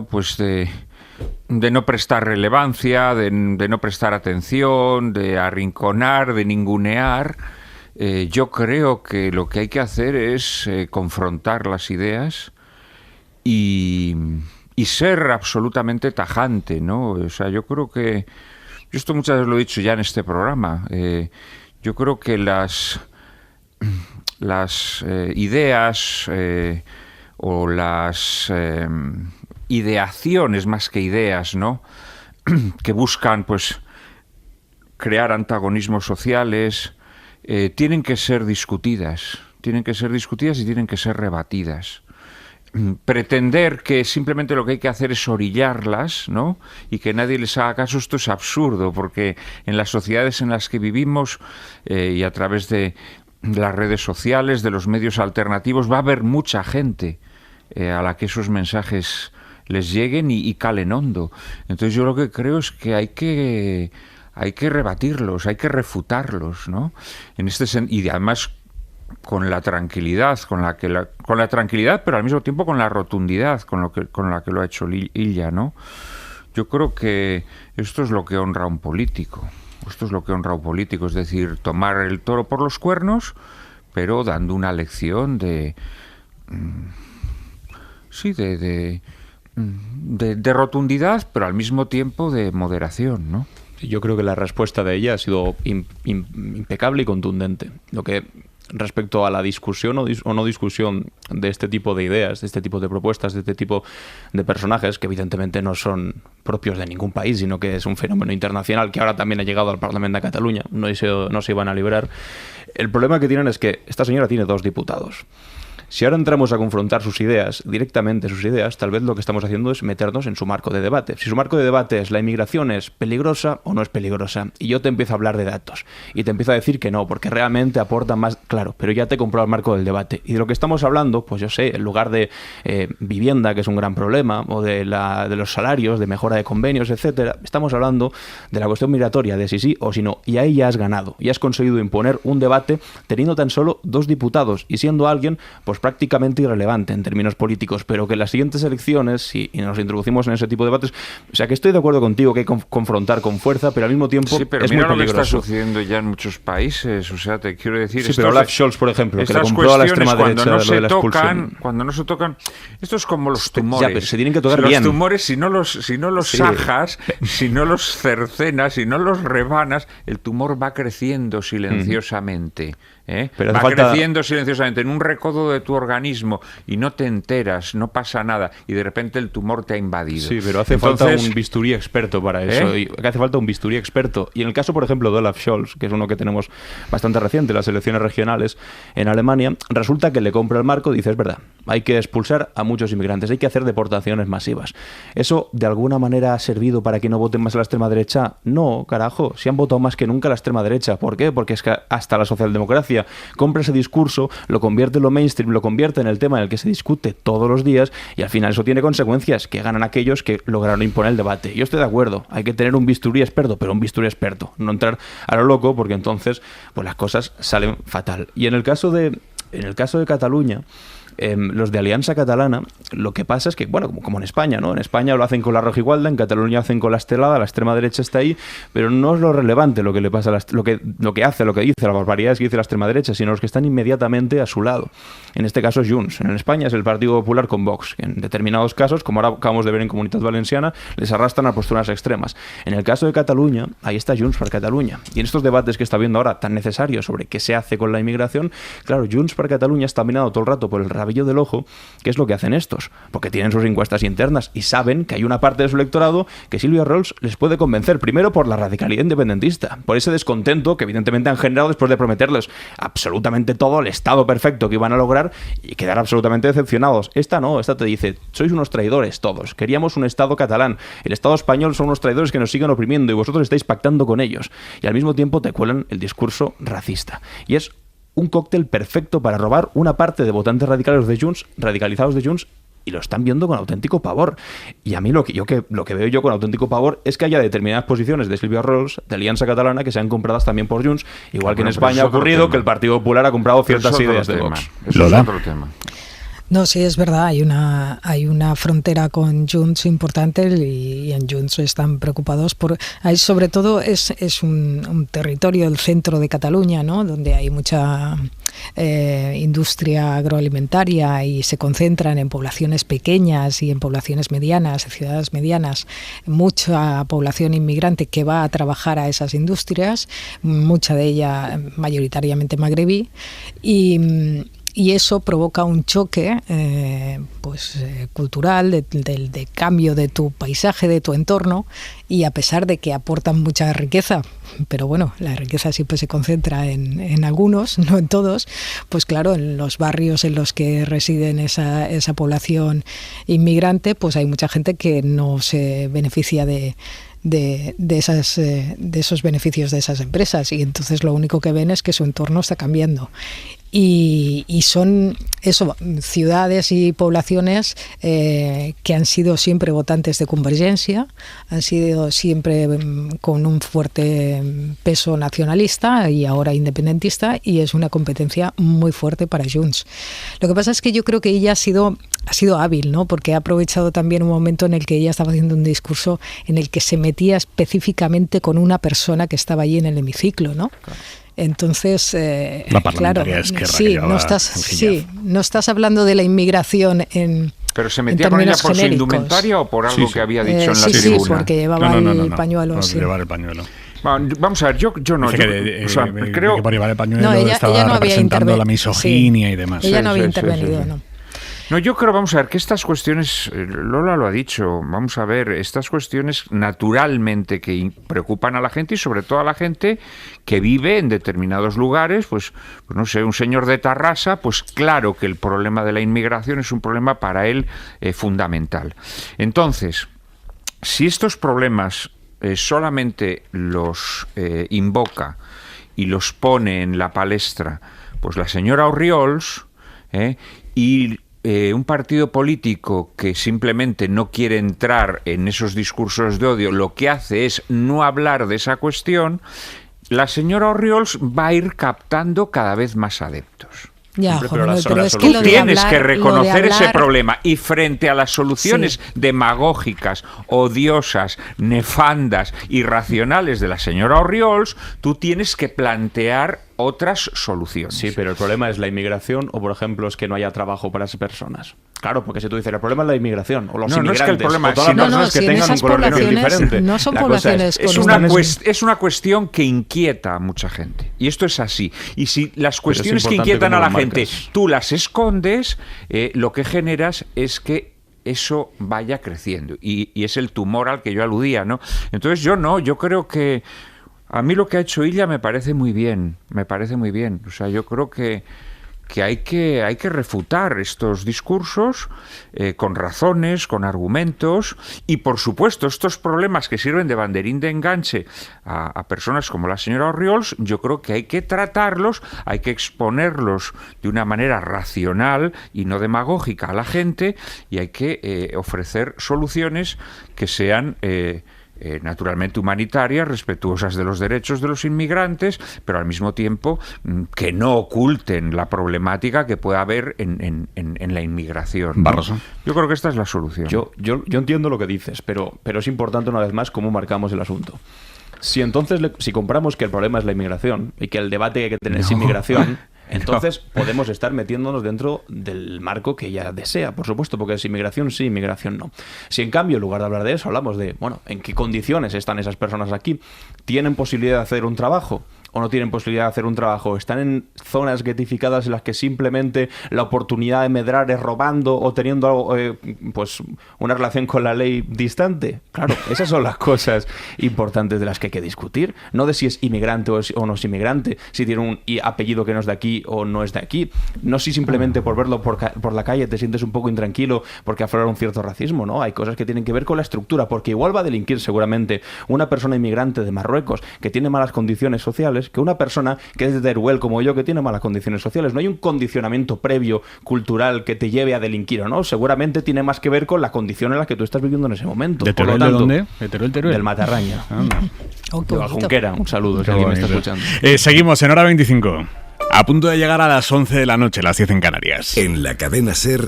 pues de no prestar relevancia, de no prestar atención, de arrinconar, de ningunear, yo creo que lo que hay que hacer es confrontar las ideas y ser absolutamente tajante, ¿no? O sea, yo creo que, yo esto muchas veces lo he dicho ya en este programa, yo creo que las ideas o las ideaciones, más que ideas, ¿no?, que buscan pues crear antagonismos sociales, tienen que ser discutidas y tienen que ser rebatidas. Pretender que simplemente lo que hay que hacer es orillarlas, ¿no?, y que nadie les haga caso, esto es absurdo, porque en las sociedades en las que vivimos y a través de las redes sociales, de los medios alternativos, va a haber mucha gente a la que esos mensajes les lleguen y calen hondo. Entonces yo lo que creo es que hay que rebatirlos, hay que refutarlos, ¿no? En este y además con la tranquilidad, pero al mismo tiempo con la rotundidad con la que lo ha hecho Illa, ¿no? Yo creo que esto es lo que honra a un político. Es decir, tomar el toro por los cuernos, pero dando una lección de rotundidad, pero al mismo tiempo de moderación, ¿no? Yo creo que la respuesta de ella ha sido impecable y contundente. Lo que respecto a la discusión o no discusión de este tipo de ideas, de este tipo de propuestas, de este tipo de personajes, que evidentemente no son propios de ningún país, sino que es un fenómeno internacional que ahora también ha llegado al Parlamento de Cataluña, no se iban a librar. El problema que tienen es que esta señora tiene 2 diputados. Si ahora entramos a confrontar directamente sus ideas, tal vez lo que estamos haciendo es meternos en su marco de debate. Si su marco de debate es la inmigración es peligrosa o no es peligrosa, y yo te empiezo a hablar de datos, y te empiezo a decir que no, porque realmente aportan más, claro, pero ya te he comprado el marco del debate. Y de lo que estamos hablando, pues yo sé, en lugar de vivienda, que es un gran problema, o de los salarios, de mejora de convenios, etcétera, estamos hablando de la cuestión migratoria, de si sí o si no, y ahí ya has ganado, y has conseguido imponer un debate teniendo tan solo 2 diputados, y siendo alguien, pues pues prácticamente irrelevante en términos políticos, pero que en las siguientes elecciones, si nos introducimos en ese tipo de debates, o sea, que estoy de acuerdo contigo que hay que confrontar con fuerza, pero al mismo tiempo sí, pero es mira muy peligroso. Lo que está sucediendo ya en muchos países, o sea, te quiero decir... Sí, pero Olaf Scholz, por ejemplo, que le compró a la extrema derecha lo de la expulsión. Cuando no se tocan, esto es como los tumores. Ya, pero se tienen que tocar bien. Los tumores, si no los sajas, si no los cercenas, si no los rebanas, el tumor va creciendo silenciosamente. Pero va creciendo silenciosamente en un recodo de tu organismo y no te enteras, no pasa nada y de repente el tumor te ha invadido. Sí, pero hace falta un bisturí experto para eso. Hace falta un bisturí experto. Y en el caso, por ejemplo, de Olaf Scholz, que es uno que tenemos bastante reciente, las elecciones regionales en Alemania, resulta que le compra el marco y dice, es verdad, hay que expulsar a muchos inmigrantes, hay que hacer deportaciones masivas. ¿Eso de alguna manera ha servido para que no voten más a la extrema derecha? No, carajo, si han votado más que nunca a la extrema derecha. ¿Por qué? Porque es que hasta la socialdemocracia compra ese discurso, lo convierte en lo mainstream, lo convierte en el tema en el que se discute todos los días y al final eso tiene consecuencias, que ganan aquellos que lograron imponer el debate. Yo estoy de acuerdo, hay que tener un bisturí experto, pero un bisturí experto, no entrar a lo loco porque entonces pues las cosas salen fatal. Y en el caso de Cataluña, los de Alianza Catalana, lo que pasa es que, bueno, como en España, ¿no? En España lo hacen con la rojigualda, en Cataluña hacen con la estelada, la extrema derecha está ahí, pero no es lo relevante lo que le pasa, lo que dice, las barbaridades que dice la extrema derecha, sino los que están inmediatamente a su lado. En este caso es Junts. En España es el Partido Popular con Vox, que en determinados casos, como ahora acabamos de ver en Comunitat Valenciana, les arrastran a posturas extremas. En el caso de Cataluña, ahí está Junts per Catalunya. Y en estos debates que está viendo ahora tan necesarios sobre qué se hace con la inmigración, claro, Junts per Catalunya está minado todo el rato por el rabillo del ojo, que es lo que hacen estos, porque tienen sus encuestas internas y saben que hay una parte de su electorado que Silvia Rolls les puede convencer, primero por la radicalidad independentista, por ese descontento que evidentemente han generado después de prometerles absolutamente todo, el Estado perfecto que iban a lograr y quedar absolutamente decepcionados. Esta te dice, sois unos traidores todos, queríamos un Estado catalán, el Estado español son unos traidores que nos siguen oprimiendo y vosotros estáis pactando con ellos, y al mismo tiempo te cuelan el discurso racista. Y es un cóctel perfecto para robar una parte de votantes radicalizados de Junts, y lo están viendo con auténtico pavor. Y a mí lo que veo yo con auténtico pavor es que haya determinadas posiciones de Silvia Rolls, de Alianza Catalana, que sean compradas también por Junts, igual que en España ha ocurrido que el Partido Popular ha comprado ciertas ideas de Vox. Eso es otro tema. No, sí, es verdad, hay una frontera con Junts importante y en Junts están preocupados por... Ahí sobre todo es un territorio, el centro de Cataluña, ¿no? Donde hay mucha industria agroalimentaria y se concentran en poblaciones pequeñas y en poblaciones medianas, ciudades medianas, mucha población inmigrante que va a trabajar a esas industrias, mucha de ella mayoritariamente magrebí, y eso provoca un choque cultural, de cambio de tu paisaje, de tu entorno, y a pesar de que aportan mucha riqueza, pero bueno, la riqueza siempre se concentra en algunos, no en todos, pues claro, en los barrios en los que residen esa población inmigrante, pues hay mucha gente que no se beneficia de esos beneficios de esas empresas, y entonces lo único que ven es que su entorno está cambiando. Y son ciudades y poblaciones que han sido siempre votantes de Convergencia, han sido siempre con un fuerte peso nacionalista y ahora independentista, y es una competencia muy fuerte para Junts. Lo que pasa es que yo creo que ella ha sido hábil, ¿no? Porque ha aprovechado también un momento en el que ella estaba haciendo un discurso en el que se metía específicamente con una persona que estaba allí en el hemiciclo, ¿no? Claro. Entonces, claro, no estás hablando de la inmigración en... ¿Pero se metía con ella por su indumentaria o por algo que había dicho en la tribuna? Sí, porque llevaba el pañuelo. No, llevar el pañuelo. Vamos a ver, yo no. Creo que por llevar el pañuelo ella no había representando la misoginia y demás. Ella no había intervenido, ¿no? No, yo creo, vamos a ver, que estas cuestiones, Lola lo ha dicho, vamos a ver, estas cuestiones naturalmente que preocupan a la gente y sobre todo a la gente que vive en determinados lugares, pues no sé, un señor de Tarrasa, pues claro que el problema de la inmigración es un problema para él fundamental. Entonces, si estos problemas solamente los invoca y los pone en la palestra, pues la señora Orriols y un partido político que simplemente no quiere entrar en esos discursos de odio, lo que hace es no hablar de esa cuestión, la señora Orriols va a ir captando cada vez más adeptos. Ya, Hombre, joder, pero es que Tú lo de tienes hablar- que lo de reconocer ese hablar- problema y frente a las soluciones demagógicas, odiosas, nefandas, irracionales de la señora Orriols, tú tienes que plantear otras soluciones. Sí, pero el problema es la inmigración o, por ejemplo, es que no haya trabajo para esas personas. Claro, porque si tú dices, el problema es la inmigración o los No, no es inmigrantes que el problema o todas es- las no, personas si que en tengan un esas color de piel poblaciones diferente. no son La cosa poblaciones Es con una cuestión que inquieta a mucha gente. Y esto es así. Y si las cuestiones que importante inquietan a cómo la lo gente marcas. tú las escondes, lo que generas es que eso vaya creciendo. Y es el tumor al que yo aludía, ¿no? Entonces yo creo que a mí lo que ha hecho Illa me parece muy bien. O sea, yo creo que hay que refutar estos discursos con razones, con argumentos y, por supuesto, estos problemas que sirven de banderín de enganche a personas como la señora Orriols, yo creo que hay que tratarlos, hay que exponerlos de una manera racional y no demagógica a la gente y hay que ofrecer soluciones que sean naturalmente humanitarias, respetuosas de los derechos de los inmigrantes, pero al mismo tiempo que no oculten la problemática que pueda haber en la inmigración, ¿no? Barroso. Yo creo que esta es la solución. Yo entiendo lo que dices, pero es importante una vez más cómo marcamos el asunto. Si entonces, si compramos que el problema es la inmigración y que el debate que hay que tener es inmigración, entonces podemos estar metiéndonos dentro del marco que ella desea, por supuesto, porque es inmigración sí, inmigración no. Si en cambio, en lugar de hablar de eso, hablamos de, bueno, ¿en qué condiciones están esas personas aquí? ¿Tienen posibilidad de hacer un trabajo? ¿O no tienen posibilidad de hacer un trabajo? ¿Están en zonas guetificadas en las que simplemente la oportunidad de medrar es robando o teniendo pues una relación con la ley distante? Claro, esas son las cosas importantes de las que hay que discutir. No de si es inmigrante o no es inmigrante, si tiene un apellido que no es de aquí o no es de aquí. No si simplemente por verlo por la calle te sientes un poco intranquilo porque aflora un cierto racismo, ¿no? Hay cosas que tienen que ver con la estructura, porque igual va a delinquir seguramente una persona inmigrante de Marruecos que tiene malas condiciones sociales que una persona que es de Teruel como yo que tiene malas condiciones sociales. No hay un condicionamiento previo cultural que te lleve a delinquir, ¿o no? Seguramente tiene más que ver con la condición en la que tú estás viviendo en ese momento. ¿De Teruel de dónde? ¿De Teruel? Del Matarraña. De la Junquera. Un saludo, si alguien me está escuchando. Seguimos en Hora 25. A punto de llegar a las 11 de la noche, las 10 en Canarias. En la cadena SER,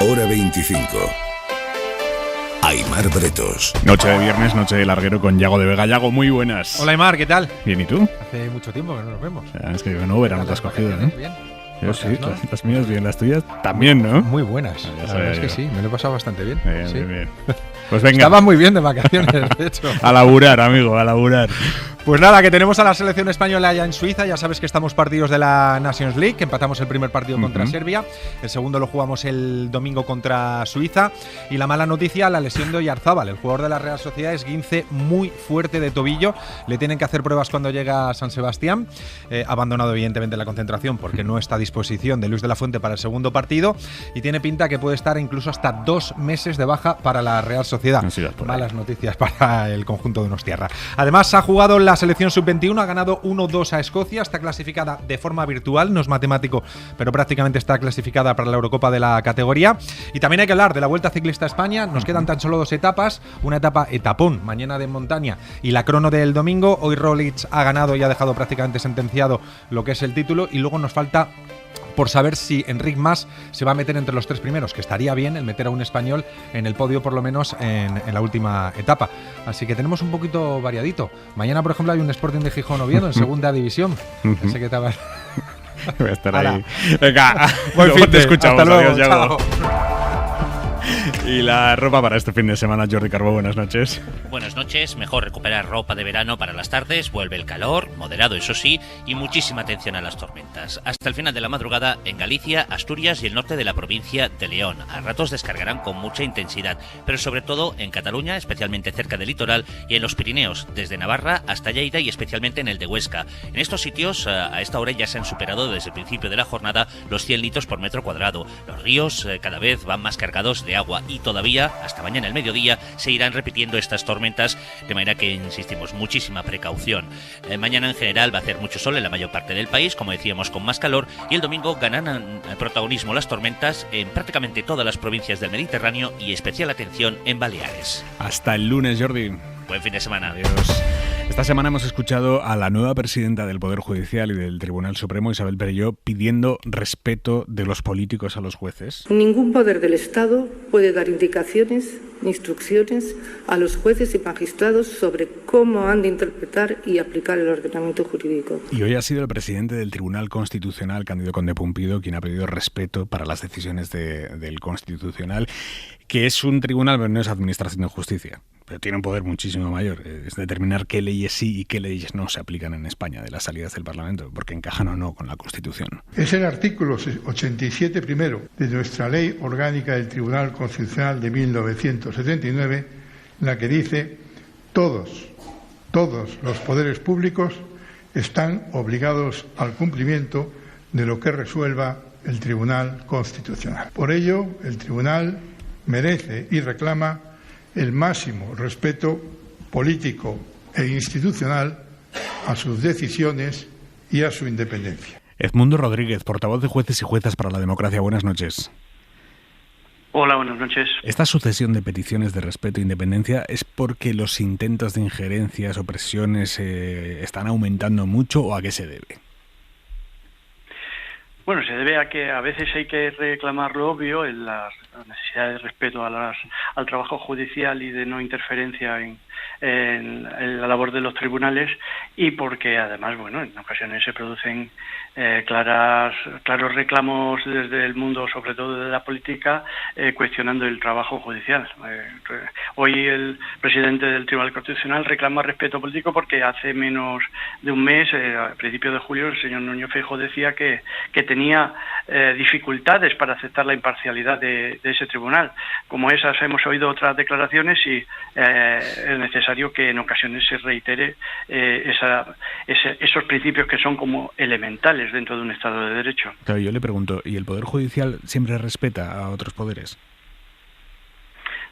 Hora 25. Aimar Bretos. Noche de viernes, noche de larguero con Yago de Vega. Yago, muy buenas. Hola Aimar, ¿qué tal? Bien, ¿y tú? Hace mucho tiempo que no nos vemos. O sea, es que no verano te has cogido, ¿eh? Bien. Yo sí, las mías bien, las tuyas también, ¿no? Muy buenas. La verdad es que sí, me lo he pasado bastante bien. Bien, sí. bien. Pues venga. Estaba muy bien de vacaciones, de hecho. A laburar, amigo, a laburar. Pues nada, que tenemos a la selección española ya en Suiza. Ya sabes que estamos partidos de la Nations League, que empatamos el primer partido contra Serbia. El segundo lo jugamos el domingo contra Suiza. Y la mala noticia, la lesión de Oyarzábal. El jugador de la Real Sociedad, esguince muy fuerte de tobillo. Le tienen que hacer pruebas cuando llega a San Sebastián. Ha abandonado evidentemente la concentración porque no está a disposición de Luis de la Fuente para el segundo partido. Y tiene pinta que puede estar incluso hasta 2 meses de baja para la Real Sociedad. Malas noticias para el conjunto de Donostiarra. Además, ha jugado la selección sub-21, ha ganado 1-2 a Escocia, está clasificada de forma virtual, no es matemático, pero prácticamente está clasificada para la Eurocopa de la categoría. Y también hay que hablar de la Vuelta Ciclista a España. Nos quedan tan solo 2 etapas, una etapón mañana de montaña y la crono del domingo. Hoy Roglic ha ganado y ha dejado prácticamente sentenciado lo que es el título, y luego nos falta por saber si Enric Mas se va a meter entre los 3 primeros, que estaría bien el meter a un español en el podio, por lo menos en la última etapa. Así que tenemos un poquito variadito. Mañana, por ejemplo, hay un Sporting de Gijón Oviedo en segunda división. Sé que te va... Voy a estar Hala. ahí. Venga, buen fin te escuchamos. Hasta luego, Adiós, Yago. chao. Y la ropa para este fin de semana, Jordi Carbó, buenas noches. Buenas noches, mejor recuperar ropa de verano para las tardes, vuelve el calor, moderado eso sí, y muchísima atención a las tormentas. Hasta el final de la madrugada en Galicia, Asturias y el norte de la provincia de León. A ratos descargarán con mucha intensidad, pero sobre todo en Cataluña, especialmente cerca del litoral, y en los Pirineos, desde Navarra hasta Lleida y especialmente en el de Huesca. En estos sitios, a esta hora ya se han superado desde el principio de la jornada los 100 litros por metro cuadrado. Los ríos cada vez van más cargados de agua y todavía, hasta mañana al mediodía, se irán repitiendo estas tormentas, de manera que, insistimos, muchísima precaución. Mañana en general va a hacer mucho sol en la mayor parte del país, como decíamos, con más calor, y el domingo ganan protagonismo las tormentas en prácticamente todas las provincias del Mediterráneo y especial atención en Baleares. Hasta el lunes, Jordi. Buen fin de semana. Adiós. Esta semana hemos escuchado a la nueva presidenta del Poder Judicial y del Tribunal Supremo, Isabel Perelló, pidiendo respeto de los políticos a los jueces. Ningún poder del Estado puede dar indicaciones ni instrucciones a los jueces y magistrados sobre cómo han de interpretar y aplicar el ordenamiento jurídico. Y hoy ha sido el presidente del Tribunal Constitucional, Cándido Conde Pumpido, quien ha pedido respeto para las decisiones del Constitucional, que es un tribunal, pero no es administración de justicia, pero tiene un poder muchísimo mayor. Es determinar qué leyes sí y qué leyes no se aplican en España de las salidas del Parlamento, porque encajan o no con la Constitución. Es el artículo 87 primero de nuestra Ley Orgánica del Tribunal Constitucional de 1979, la que dice: todos los poderes públicos están obligados al cumplimiento de lo que resuelva el Tribunal Constitucional. Por ello, el Tribunal merece y reclama el máximo respeto político e institucional a sus decisiones y a su independencia. Edmundo Rodríguez, portavoz de Jueces y Juezas para la Democracia. Buenas noches. Hola, buenas noches. ¿Esta sucesión de peticiones de respeto e independencia es porque los intentos de injerencias o presiones están aumentando mucho, o a qué se debe? Bueno, se debe a que a veces hay que reclamar lo obvio, en la necesidad de respeto al trabajo judicial y de no interferencia en la labor de los tribunales, y porque además, bueno, en ocasiones se producen claros reclamos desde el mundo, sobre todo de la política, cuestionando el trabajo judicial. Hoy el presidente del Tribunal Constitucional reclama respeto político porque hace menos de un mes, a principios de julio, el señor Núñez Feijóo decía que tenía dificultades para aceptar la imparcialidad de ese tribunal. Como esas hemos oído otras declaraciones, y es necesario que en ocasiones se reitere esos principios que son como elementales dentro de un Estado de Derecho. Claro, yo le pregunto, ¿y el Poder Judicial siempre respeta a otros poderes?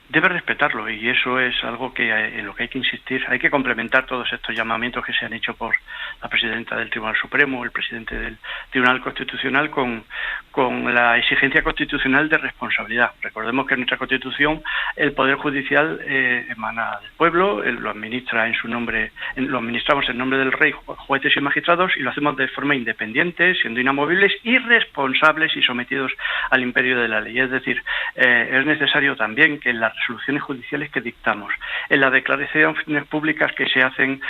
Debe respetarlo, y eso es algo en lo que hay que insistir. Hay que complementar todos estos llamamientos que se han hecho por la presidenta del Tribunal Supremo, el presidente del Tribunal Constitucional, con la exigencia constitucional de responsabilidad. Recordemos que en nuestra Constitución el Poder Judicial emana del pueblo, lo administra en su nombre, lo administramos en nombre del Rey, jueces y magistrados, y lo hacemos de forma independiente, siendo inamovibles y responsables y sometidos al imperio de la ley. Es decir, es necesario también que en las resoluciones judiciales que dictamos, en las declaraciones públicas que se hacen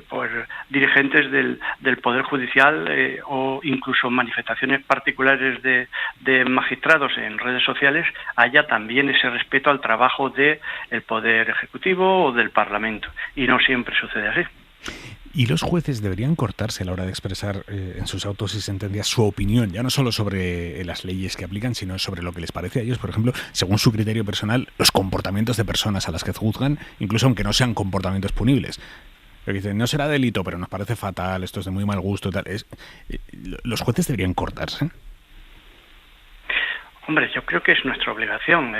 por dirigentes del Poder Judicial, o incluso manifestaciones particulares de magistrados en redes sociales, haya también ese respeto al trabajo del Poder Ejecutivo o del Parlamento. Y no siempre sucede así. ¿Y los jueces deberían cortarse a la hora de expresar en sus autos y sentencias su opinión, ya no solo sobre las leyes que aplican, sino sobre lo que les parece a ellos, por ejemplo, según su criterio personal, los comportamientos de personas a las que juzgan, incluso aunque no sean comportamientos punibles? Pero dicen, no será delito, pero nos parece fatal, esto es de muy mal gusto, tal. ¿Los jueces deberían cortarse? Hombre, yo creo que es nuestra obligación.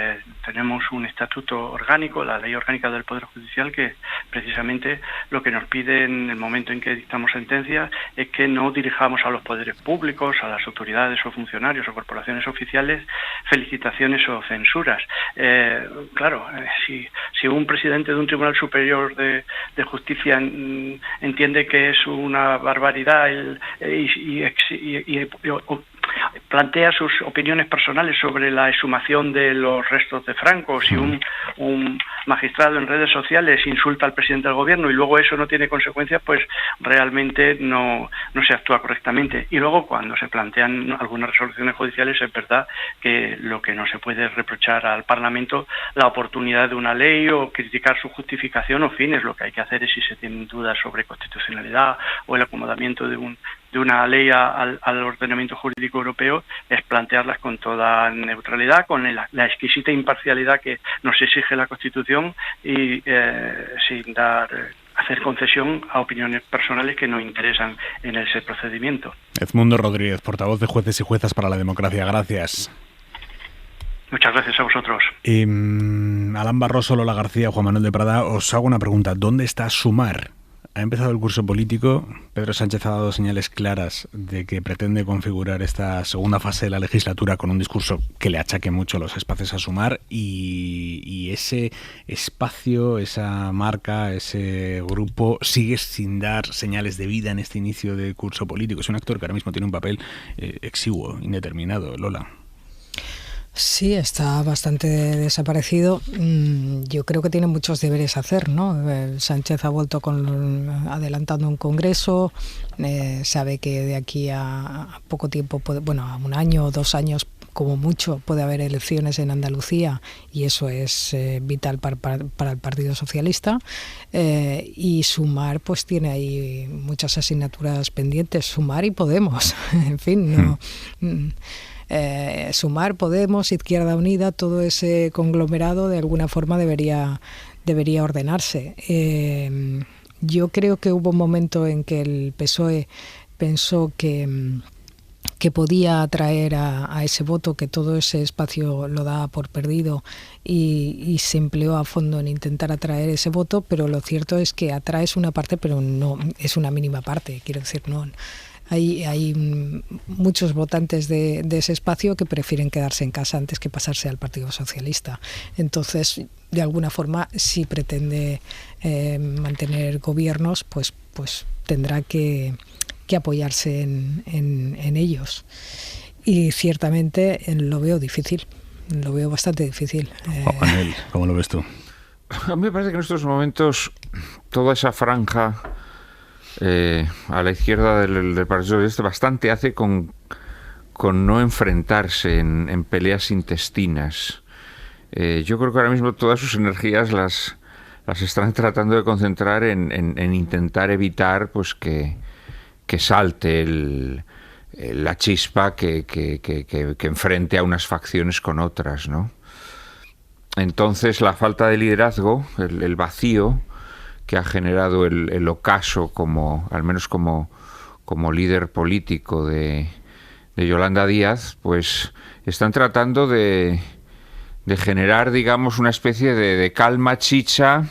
Tenemos un estatuto orgánico, la Ley Orgánica del Poder Judicial, que precisamente lo que nos pide en el momento en que dictamos sentencias es que no dirijamos a los poderes públicos, a las autoridades o funcionarios o corporaciones oficiales, felicitaciones o censuras. Claro, si un presidente de un Tribunal Superior de Justicia entiende que es una barbaridad y plantea sus opiniones personales sobre la exhumación de los restos de Franco, si un magistrado en redes sociales insulta al presidente del gobierno y luego eso no tiene consecuencias, pues realmente no se actúa correctamente. Y luego, cuando se plantean algunas resoluciones judiciales, es verdad que lo que no se puede reprochar al Parlamento la oportunidad de una ley o criticar su justificación o fines. Lo que hay que hacer es, si se tienen dudas sobre constitucionalidad o el acomodamiento de una ley al ordenamiento jurídico europeo, es plantearlas con toda neutralidad, con la exquisita imparcialidad que nos exige la Constitución, y sin hacer concesión a opiniones personales que no interesan en ese procedimiento. Edmundo Rodríguez, portavoz de Jueces y Juezas para la Democracia. Gracias. Muchas gracias a vosotros. Alán Barroso, Lola García, Juan Manuel de Prada, os hago una pregunta. ¿Dónde está Sumar Ha empezado el curso político. Pedro Sánchez ha dado señales claras de que pretende configurar esta segunda fase de la legislatura con un discurso que le achaque mucho los espacios a Sumar, y ese espacio, esa marca, ese grupo sigue sin dar señales de vida en este inicio de curso político. Es un actor que ahora mismo tiene un papel exiguo, indeterminado. Lola. Sí, está bastante desaparecido. Yo creo que tiene muchos deberes a hacer, ¿no? Sánchez ha vuelto adelantando un congreso, sabe que de aquí a poco tiempo, a un año o 2 años como mucho, puede haber elecciones en Andalucía, y eso es vital para el Partido Socialista. Y Sumar pues tiene ahí muchas asignaturas pendientes, Sumar y Podemos, en fin, no... Sumar, Podemos, Izquierda Unida, todo ese conglomerado de alguna forma debería ordenarse. Yo creo que hubo un momento en que el PSOE pensó que podía atraer a ese voto, que todo ese espacio lo daba por perdido, y se empleó a fondo en intentar atraer ese voto, pero lo cierto es que atraes una parte, pero no es una mínima parte, quiero decir, no... Hay muchos votantes de ese espacio que prefieren quedarse en casa antes que pasarse al Partido Socialista. Entonces, de alguna forma, si pretende mantener gobiernos, pues tendrá que apoyarse en ellos. Y ciertamente lo veo difícil, lo veo bastante difícil. Manuel, ¿cómo lo ves tú? A mí me parece que en estos momentos toda esa franja a la izquierda del Partido Socialista bastante hace con no enfrentarse en peleas intestinas. Yo creo que ahora mismo todas sus energías las están tratando de concentrar en intentar evitar pues que salte la chispa que enfrente a unas facciones con otras, ¿no? Entonces la falta de liderazgo, el vacío que ha generado el ocaso al menos como líder político de Yolanda Díaz, pues están tratando de generar, digamos, una especie de calma chicha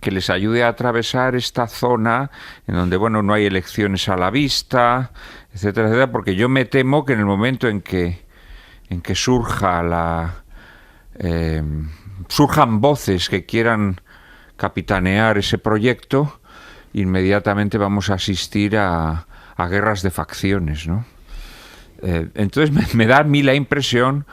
que les ayude a atravesar esta zona en donde, no hay elecciones a la vista, etcétera, etcétera, porque yo me temo que en el momento en que surjan voces que quieran capitanear ese proyecto, inmediatamente vamos a asistir a guerras de facciones, ¿no? Entonces me da a mí la impresión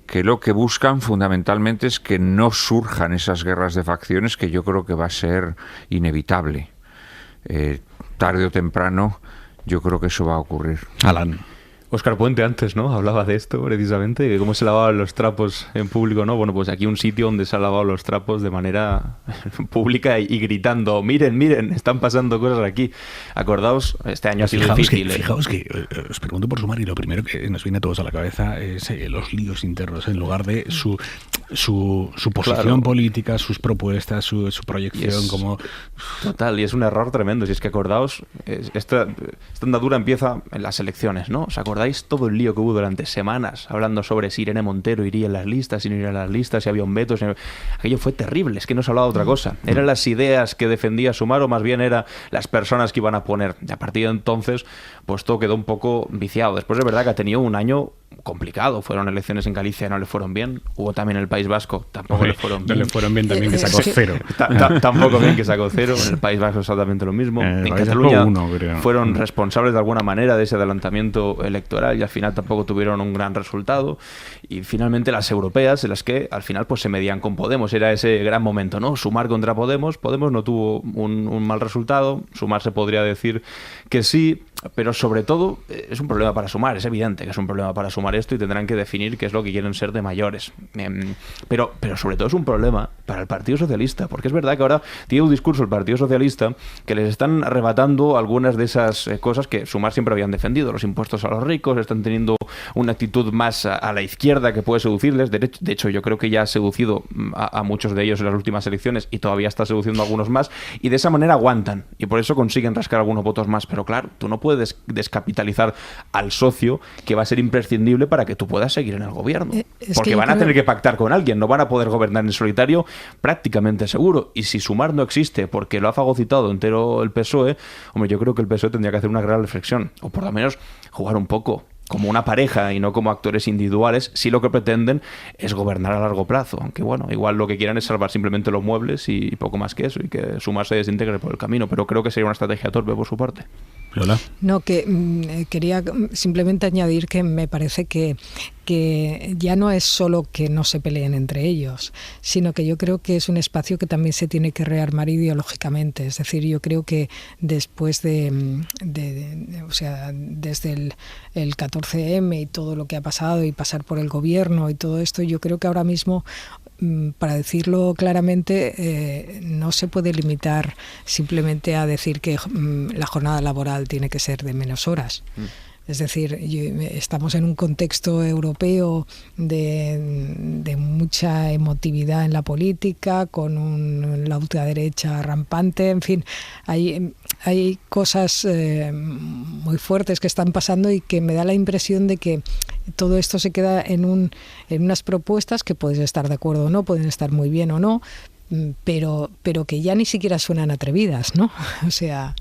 que lo que buscan fundamentalmente es que no surjan esas guerras de facciones, que yo creo que va a ser inevitable. Tarde o temprano yo creo que eso va a ocurrir. Alan. Óscar Puente antes, ¿no? Hablaba de esto precisamente, de cómo se lavaban los trapos en público, ¿no? Bueno, pues aquí un sitio donde se han lavado los trapos de manera pública y gritando, miren, están pasando cosas aquí. Acordaos, este año ha sido difícil. Fijaos que os pregunto por Sumar y lo primero que nos viene a todos a la cabeza es los líos internos, en lugar de su posición política, sus propuestas, su proyección como... Total, y es un error tremendo. Si es que acordaos, esta andadura empieza en las elecciones, ¿no? ¿Os acordáis todo el lío que hubo durante semanas hablando sobre si Irene Montero iría en las listas, si no iría en las listas, si había un veto? Aquello fue terrible, es que no se hablaba de otra cosa. ¿Eran las ideas que defendía Sumar o más bien eran las personas que iban a poner? Y a partir de entonces, pues todo quedó un poco viciado. Después es verdad que ha tenido un año complicado. Fueron elecciones en Galicia, no le fueron bien. Hubo también en el País Vasco, tampoco le fueron bien. No le fueron bien también, que sacó 0. Tampoco bien, que sacó 0. En el País Vasco exactamente lo mismo. En Cataluña fueron responsables de alguna manera de ese adelantamiento electoral y al final tampoco tuvieron un gran resultado. Y finalmente las europeas, en las que al final pues se medían con Podemos. Era ese gran momento, ¿no? Sumar contra Podemos. Podemos no tuvo un mal resultado. Sumar se podría decir que sí, pero sobre todo es un problema para Sumar. Es evidente que es un problema para Sumar esto y tendrán que definir qué es lo que quieren ser de mayores. Pero sobre todo es un problema para el Partido Socialista, porque es verdad que ahora tiene un discurso el Partido Socialista que les están arrebatando algunas de esas cosas que Sumar siempre habían defendido. Los impuestos a los ricos, están teniendo una actitud más a la izquierda que puede seducirles. De hecho, yo creo que ya ha seducido a muchos de ellos en las últimas elecciones y todavía está seduciendo a algunos más, y de esa manera aguantan y por eso consiguen rascar algunos votos más. Pero claro, tú no puedes puedes descapitalizar al socio que va a ser imprescindible para que tú puedas seguir en el gobierno. Porque van a tener que pactar con alguien, no van a poder gobernar en solitario prácticamente seguro. Y si Sumar no existe porque lo ha fagocitado entero el PSOE, hombre, yo creo que el PSOE tendría que hacer una gran reflexión, o por lo menos jugar un poco como una pareja y no como actores individuales, si lo que pretenden es gobernar a largo plazo. Aunque bueno, igual lo que quieran es salvar simplemente los muebles y poco más que eso, y que Sumar se desintegre por el camino, pero creo que sería una estrategia torpe por su parte. Lola. No, que quería simplemente añadir que me parece que ya no es solo que no se peleen entre ellos, sino que yo creo que es un espacio que también se tiene que rearmar ideológicamente. Es decir, yo creo que después o sea, desde el 14M y todo lo que ha pasado y pasar por el gobierno y todo esto, yo creo que ahora mismo, para decirlo claramente, no se puede limitar simplemente a decir que la jornada laboral tiene que ser de menos horas. Es decir, estamos en un contexto europeo de mucha emotividad en la política, con la ultraderecha rampante, en fin, hay cosas muy fuertes que están pasando y que me da la impresión de que todo esto se queda en unas propuestas que puedes estar de acuerdo o no, pueden estar muy bien o no, pero que ya ni siquiera suenan atrevidas, ¿no? O sea,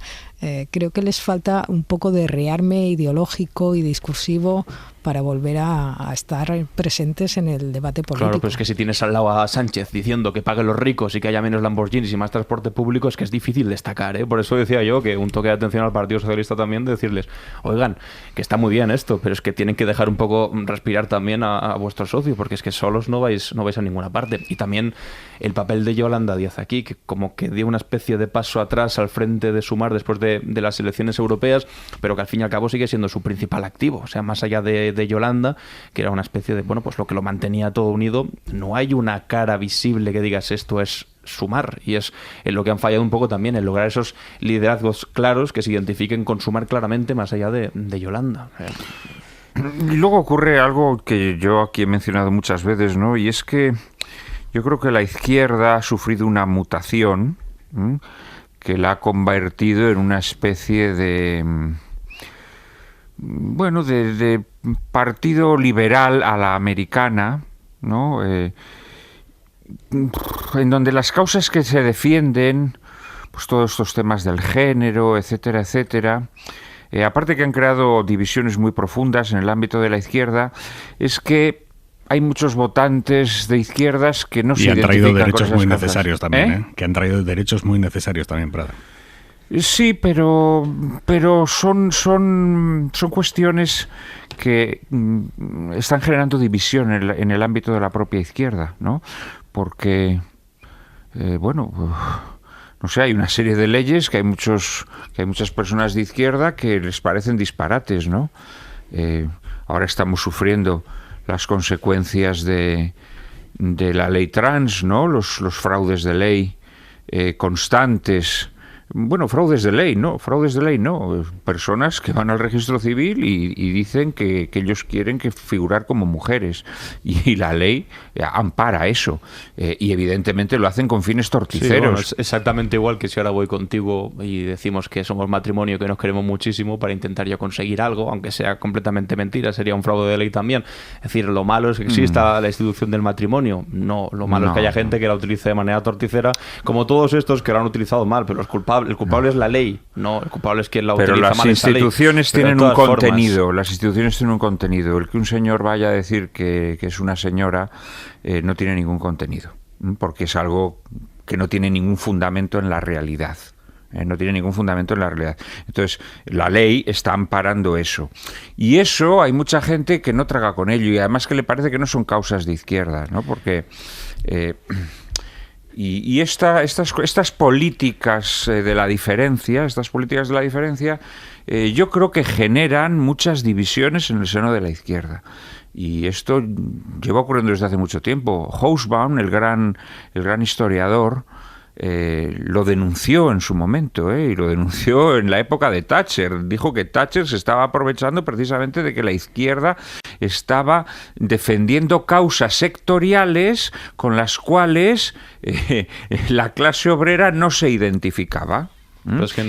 creo que les falta un poco de rearme ideológico y discursivo para volver a estar presentes en el debate político. Claro, pero es que si tienes al lado a Sánchez diciendo que paguen los ricos y que haya menos Lamborghinis y más transporte público, es que es difícil destacar, ¿eh? Por eso decía yo que un toque de atención al Partido Socialista también, de decirles, oigan, que está muy bien esto, pero es que tienen que dejar un poco respirar también a vuestro socio, porque es que solos no vais a ninguna parte. Y también el papel de Yolanda Díaz aquí, que como que dio una especie de paso atrás al frente de Sumar después de las elecciones europeas, pero que al fin y al cabo sigue siendo su principal activo. O sea, más allá de Yolanda, que era una especie de, bueno, pues lo que lo mantenía todo unido, no hay una cara visible que digas esto es Sumar, y es en lo que han fallado un poco también, en lograr esos liderazgos claros que se identifiquen con Sumar claramente más allá de Yolanda. Y luego ocurre algo que yo aquí he mencionado muchas veces, ¿no? Y es que yo creo que la izquierda ha sufrido una mutación que la ha convertido en una especie de, bueno, de partido liberal a la americana, ¿no? En donde las causas que se defienden, pues todos estos temas del género, etcétera, etcétera, aparte que han creado divisiones muy profundas en el ámbito de la izquierda, es que hay muchos votantes de izquierdas que no se identifican con esas causas. Y han traído derechos muy necesarios también, que han traído derechos muy necesarios también, Prada. Sí, pero son cuestiones que están generando división en el ámbito de la propia izquierda, ¿no? Porque, bueno, no sé, hay una serie de leyes que hay muchas personas de izquierda que les parecen disparates, ¿no? Ahora estamos sufriendo las consecuencias de la ley trans, ¿no? Los fraudes de ley constantes. Bueno, fraudes de ley no. Personas que van al registro civil y dicen que ellos quieren que figurar como mujeres. Y la ley ampara eso. Y evidentemente lo hacen con fines torticeros. Sí, bueno, es exactamente igual que si ahora voy contigo y decimos que somos matrimonio, que nos queremos muchísimo para intentar yo conseguir algo, aunque sea completamente mentira, sería un fraude de ley también. Es decir, lo malo es que exista la institución del matrimonio. No, lo malo es que haya gente que la utilice de manera torticera, como todos estos que lo han utilizado mal, pero el culpable es la ley, no, el culpable es quien la utiliza mal. Pero las instituciones tienen un contenido, las instituciones tienen un contenido. El que un señor vaya a decir que es una señora no tiene ningún contenido, porque es algo que no tiene ningún fundamento en la realidad. No tiene ningún fundamento en la realidad. Entonces, la ley está amparando eso. Y eso hay mucha gente que no traga con ello, y además que le parece que no son causas de izquierda, ¿no? Porque Y estas políticas de la diferencia, yo creo que generan muchas divisiones en el seno de la izquierda. Y esto lleva ocurriendo desde hace mucho tiempo. Hobsbawm, el gran historiador, lo denunció en su momento, y lo denunció en la época de Thatcher. Dijo que Thatcher se estaba aprovechando precisamente de que la izquierda estaba defendiendo causas sectoriales con las cuales la clase obrera no se identificaba.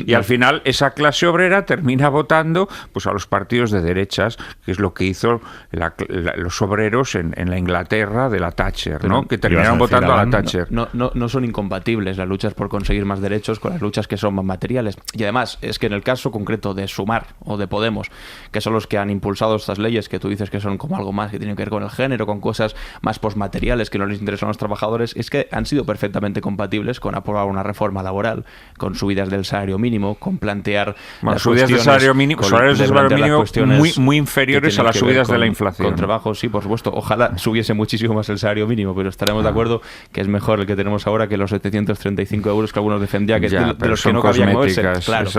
Y al final esa clase obrera termina votando pues a los partidos de derechas, que es lo que hizo los obreros en la Inglaterra de la Thatcher, ¿no? Que terminaron votando a la Thatcher. No son incompatibles las luchas por conseguir más derechos con las luchas que son más materiales. Y además es que en el caso concreto de Sumar o de Podemos, que son los que han impulsado estas leyes que tú dices que son como algo más que tienen que ver con el género, con cosas más postmateriales que no les interesan a los trabajadores, es que han sido perfectamente compatibles con aprobar una reforma laboral, con subidas del salario mínimo, con plantear las subidas del salario mínimo, muy inferiores a las subidas de la inflación. Con trabajo, sí, por supuesto. Ojalá subiese muchísimo más el salario mínimo, pero estaremos de acuerdo que es mejor el que tenemos ahora que los 735 euros que algunos defendían, que de los que no cabían moverse. Claro,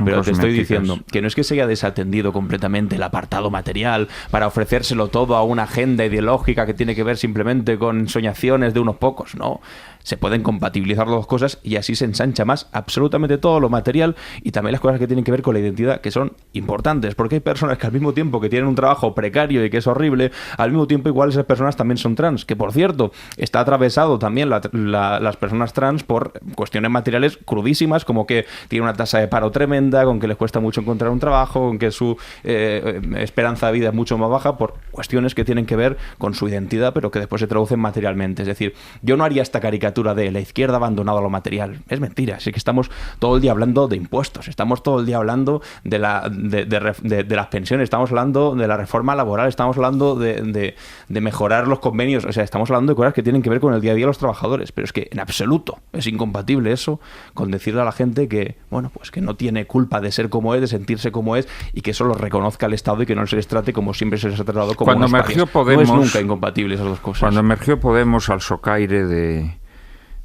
pero te estoy diciendo que no es que se haya desatendido completamente el apartado material para ofrecérselo todo a una agenda ideológica que tiene que ver simplemente con soñaciones de unos pocos, no. Se pueden compatibilizar las dos cosas y así se ensancha más absolutamente todo lo material y también las cosas que tienen que ver con la identidad, que son importantes, porque hay personas que al mismo tiempo que tienen un trabajo precario y que es horrible, al mismo tiempo igual esas personas también son trans, que por cierto está atravesado también las personas trans por cuestiones materiales crudísimas, como que tiene una tasa de paro tremenda, con que les cuesta mucho encontrar un trabajo, con que su esperanza de vida es mucho más baja, por cuestiones que tienen que ver con su identidad, pero que después se traducen materialmente. Es decir, yo no haría esta caricatura de la izquierda abandonado a lo material. Es mentira. Así que estamos todo el día hablando de impuestos, estamos todo el día hablando de las pensiones, estamos hablando de la reforma laboral, estamos hablando de mejorar los convenios, o sea, estamos hablando de cosas que tienen que ver con el día a día de los trabajadores, pero es que en absoluto es incompatible eso con decirle a la gente que, bueno, pues que no tiene culpa de ser como es, de sentirse como es y que eso lo reconozca el Estado y que no se les trate como siempre se les ha tratado como cuando unos emergió parias. Podemos, no es nunca incompatible esas dos cosas. Cuando emergió Podemos al socaire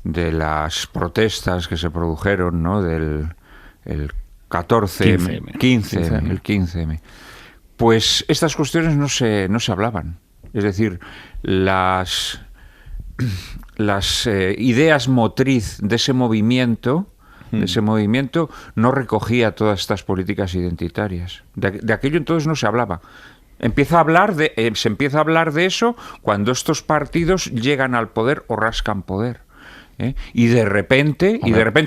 de las protestas que se produjeron, ¿no? Del el 15M, el 15M. Pues estas cuestiones no se hablaban. Es decir, las ideas motriz de ese movimiento no recogía todas estas políticas identitarias. De aquello entonces no se hablaba. Se empieza a hablar de eso cuando estos partidos llegan al poder o rascan poder. Y de repente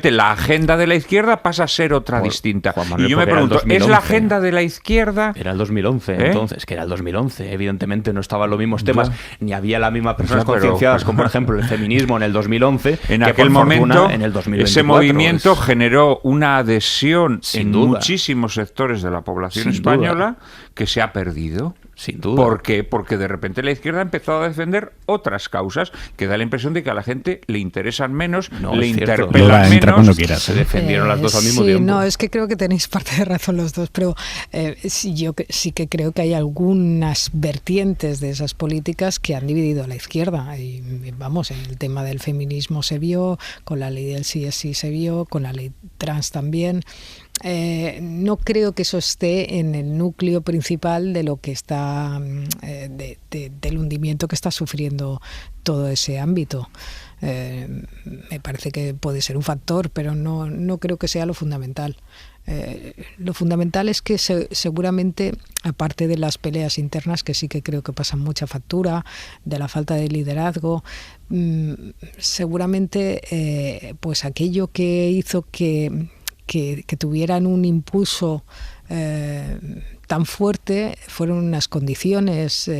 la agenda de la izquierda pasa a ser otra distinta. Y yo me pregunto, ¿es la agenda de la izquierda? Era el 2011, entonces, que era el 2011. Evidentemente no estaban los mismos temas, ni había las mismas personas concienciadas, como por ejemplo el feminismo en el 2011. En aquel momento, en el 2024, ese movimiento generó una adhesión en muchísimos sectores de la población española que se ha perdido. Sin duda. ¿Por qué? Porque de repente la izquierda ha empezado a defender otras causas que da la impresión de que a la gente le interesan menos, le interpelan menos. Se defendieron las dos al mismo tiempo. No, es que creo que tenéis parte de razón los dos, pero yo sí que creo que hay algunas vertientes de esas políticas que han dividido a la izquierda. Y vamos, en el tema del feminismo se vio, con la ley del sí es sí se vio, con la ley trans también. No creo que eso esté en el núcleo principal de lo que está del hundimiento que está sufriendo todo ese ámbito. Me parece que puede ser un factor, pero no creo que sea lo fundamental. Lo fundamental es que seguramente, aparte de las peleas internas, que sí que creo que pasan mucha factura, de la falta de liderazgo, seguramente pues aquello que hizo que tuvieran un impulso tan fuerte fueron unas condiciones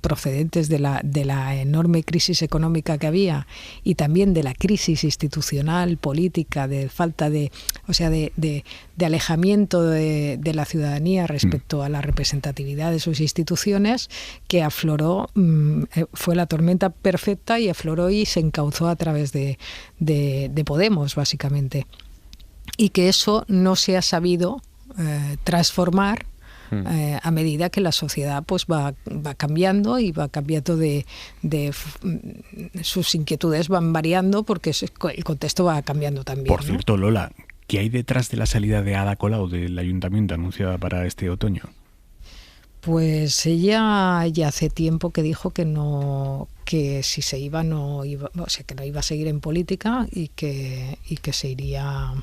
procedentes de la enorme crisis económica que había y también de la crisis institucional, política, de falta de alejamiento de la ciudadanía respecto a la representatividad de sus instituciones, que afloró, fue la tormenta perfecta y afloró y se encauzó a través de Podemos, básicamente. Y que eso no se ha sabido transformar a medida que la sociedad pues va cambiando y va cambiando sus inquietudes van variando porque el contexto va cambiando también. Por cierto, Lola, ¿qué hay detrás de la salida de Ada Colau del ayuntamiento anunciada para este otoño? Pues ella ya hace tiempo que dijo que si se iba no iba, o sea, que no iba a seguir en política y que se iría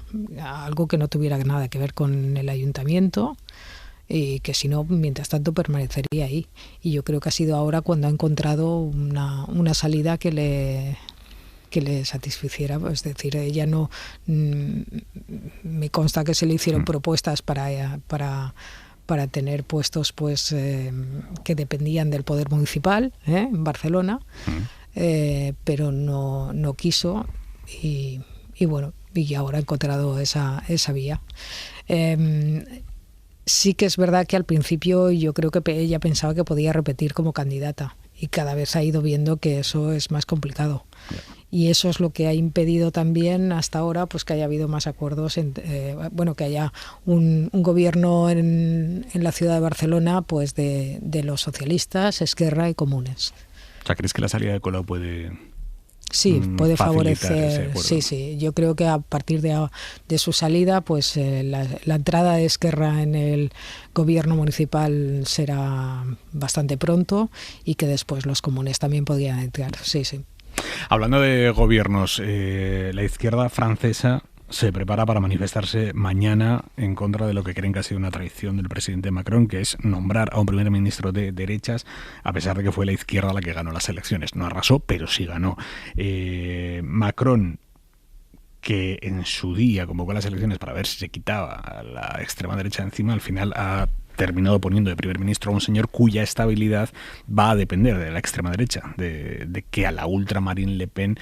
a algo que no tuviera nada que ver con el ayuntamiento y que si no, mientras tanto permanecería ahí. Y yo creo que ha sido ahora cuando ha encontrado una salida que le satisficiera. Es decir, ella no... me consta que se le hicieron propuestas para tener puestos pues que dependían del poder municipal en Barcelona, pero no quiso y bueno, y ahora ha encontrado esa vía. Sí que es verdad que al principio yo creo que ella pensaba que podía repetir como candidata y cada vez ha ido viendo que eso es más complicado. Y eso es lo que ha impedido también hasta ahora pues que haya habido más acuerdos, que haya un gobierno en la ciudad de Barcelona pues de los socialistas, Esquerra y Comunes. O sea, ¿crees que la salida de Colau puede...? Sí, puede favorecer. Sí. Yo creo que a partir de su salida, pues la entrada de Esquerra en el gobierno municipal será bastante pronto y que después los comunes también podrían entrar. Sí. Hablando de gobiernos, la izquierda francesa se prepara para manifestarse mañana en contra de lo que creen que ha sido una traición del presidente Macron, que es nombrar a un primer ministro de derechas, a pesar de que fue la izquierda la que ganó las elecciones. No arrasó, pero sí ganó. Macron, que en su día convocó las elecciones para ver si se quitaba a la extrema derecha encima, al final ha terminado poniendo de primer ministro a un señor cuya estabilidad va a depender de la extrema derecha, de que a la ultra Marine Le Pen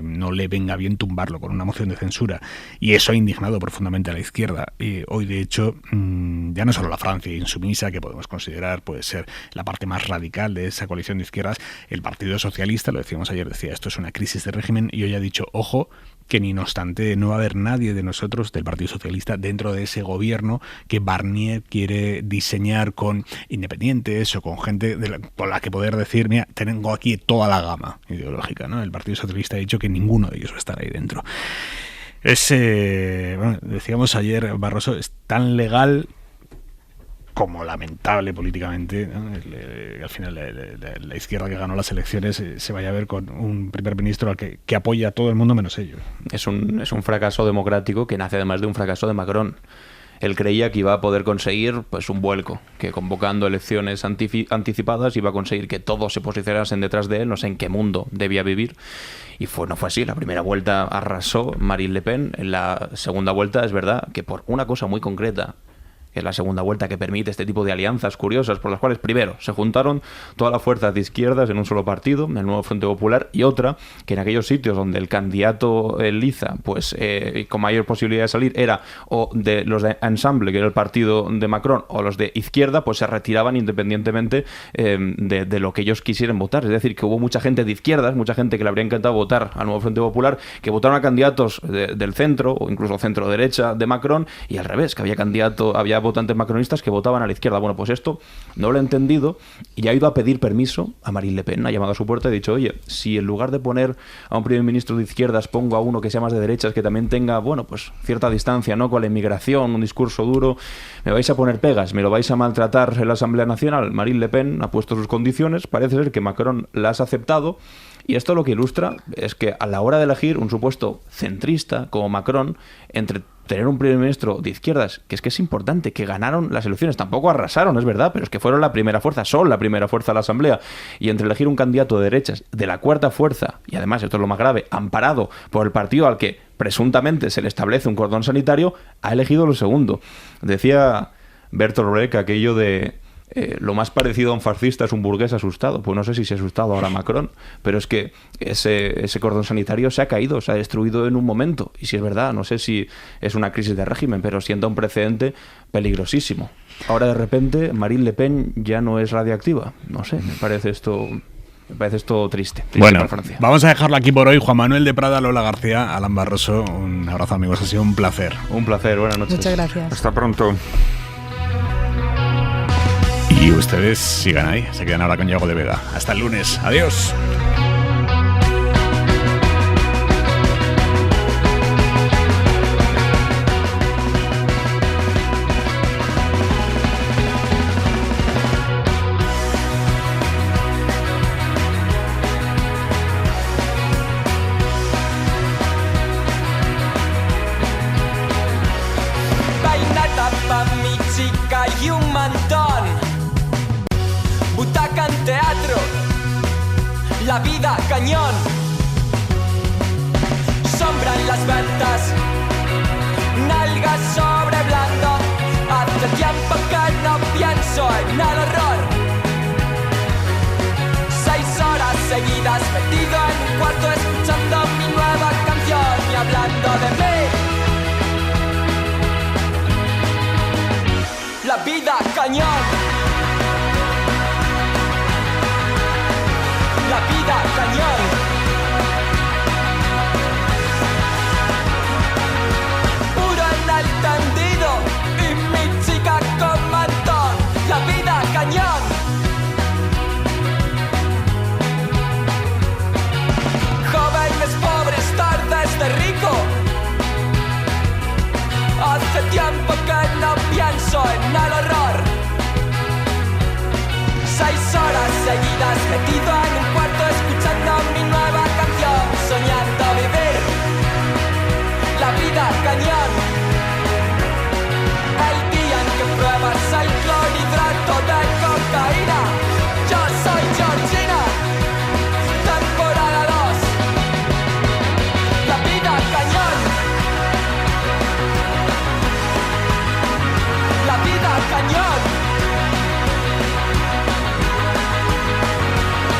no le venga bien tumbarlo con una moción de censura. Y eso ha indignado profundamente a la izquierda. Hoy, de hecho, ya no solo la Francia insumisa, que podemos considerar puede ser la parte más radical de esa coalición de izquierdas, el Partido Socialista, lo decíamos ayer, decía esto es una crisis de régimen, y hoy ha dicho, ojo, que ni no obstante no va a haber nadie de nosotros del Partido Socialista dentro de ese gobierno que Barnier quiere diseñar con independientes o con gente con la que poder decir, mira, tengo aquí toda la gama ideológica, ¿no? El Partido Socialista ha dicho que ninguno de ellos va a estar ahí dentro. Decíamos ayer, Barroso, es tan legal como lamentable políticamente, ¿no? Al final la izquierda que ganó las elecciones se vaya a ver con un primer ministro al que apoya a todo el mundo menos ellos. Es un fracaso democrático que nace además de un fracaso de Macron. Él creía que iba a poder conseguir pues un vuelco, que convocando elecciones anticipadas iba a conseguir que todos se posicionasen detrás de él, no sé en qué mundo debía vivir. Y no fue así. La primera vuelta arrasó Marine Le Pen. En la segunda vuelta es verdad que por una cosa muy concreta, que es la segunda vuelta que permite este tipo de alianzas curiosas por las cuales, primero, se juntaron todas las fuerzas de izquierdas en un solo partido, el Nuevo Frente Popular, y otra, que en aquellos sitios donde el candidato Liza, pues con mayor posibilidad de salir, era o de los de Ensemble, que era el partido de Macron, o los de izquierda, pues se retiraban independientemente de lo que ellos quisieran votar. Es decir, que hubo mucha gente de izquierdas, mucha gente que le habría encantado votar al Nuevo Frente Popular, que votaron a candidatos del centro, o incluso centro-derecha de Macron, y al revés, que había votantes macronistas que votaban a la izquierda. Bueno, pues esto no lo he entendido y ha ido a pedir permiso a Marine Le Pen, ha llamado a su puerta y ha dicho, oye, si en lugar de poner a un primer ministro de izquierdas pongo a uno que sea más de derechas, que también tenga, bueno, pues cierta distancia, ¿no?, con la inmigración, un discurso duro, me vais a poner pegas, me lo vais a maltratar en la Asamblea Nacional. Marine Le Pen ha puesto sus condiciones, parece ser que Macron las ha aceptado. Y esto lo que ilustra es que a la hora de elegir un supuesto centrista como Macron, entre tener un primer ministro de izquierdas, que es importante, que ganaron las elecciones, tampoco arrasaron, es verdad, pero es que fueron la primera fuerza, son la primera fuerza de la Asamblea, y entre elegir un candidato de derechas, de la cuarta fuerza, y además, esto es lo más grave, amparado por el partido al que presuntamente se le establece un cordón sanitario, ha elegido lo segundo. Decía Bertolt Brecht aquello de lo más parecido a un fascista es un burgués asustado. Pues no sé si se ha asustado ahora Macron, pero es que ese cordón sanitario se ha caído, se ha destruido en un momento. Y si es verdad, no sé si es una crisis de régimen, pero sienta un precedente peligrosísimo. Ahora de repente Marine Le Pen ya no es radiactiva. No sé, me parece esto triste. Bueno, para Francia. Vamos a dejarlo aquí por hoy. Juan Manuel de Prada, Lola García, Alan Barroso, un abrazo, amigos, ha sido un placer. Un placer, buenas noches. Muchas gracias. Hasta pronto. Y ustedes sigan ahí, se quedan ahora con Yago de Vega. Hasta el lunes, adiós. Vainata pa' mi chica y un mantón. Butaca en teatro, la vida cañón. ventas, nalgas sobre blando. Hace tiempo que no pienso en el horror. 6 horas seguidas metido en un cuarto escuchando mi nueva canción y hablando de mí. La vida cañón. La vida cañón. Puro en el tendido y mi chica comentó. La vida cañón. Jóvenes pobres, tardes de rico. Hace tiempo que no pienso en el horror. 6 horas seguidas metido en un cuarto escuchando mi nueva canción, soñando vivir la vida cañón. El día en que pruebas el clorhidrato de cocaína. Yo soy Georgina, temporada 2. La vida cañón. La vida cañón.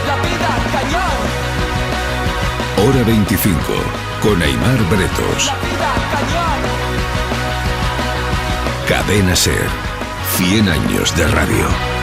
La vida cañón. Hora 25, con Aimar Bretos. La vida cañón. Cadena SER, 100 años de radio.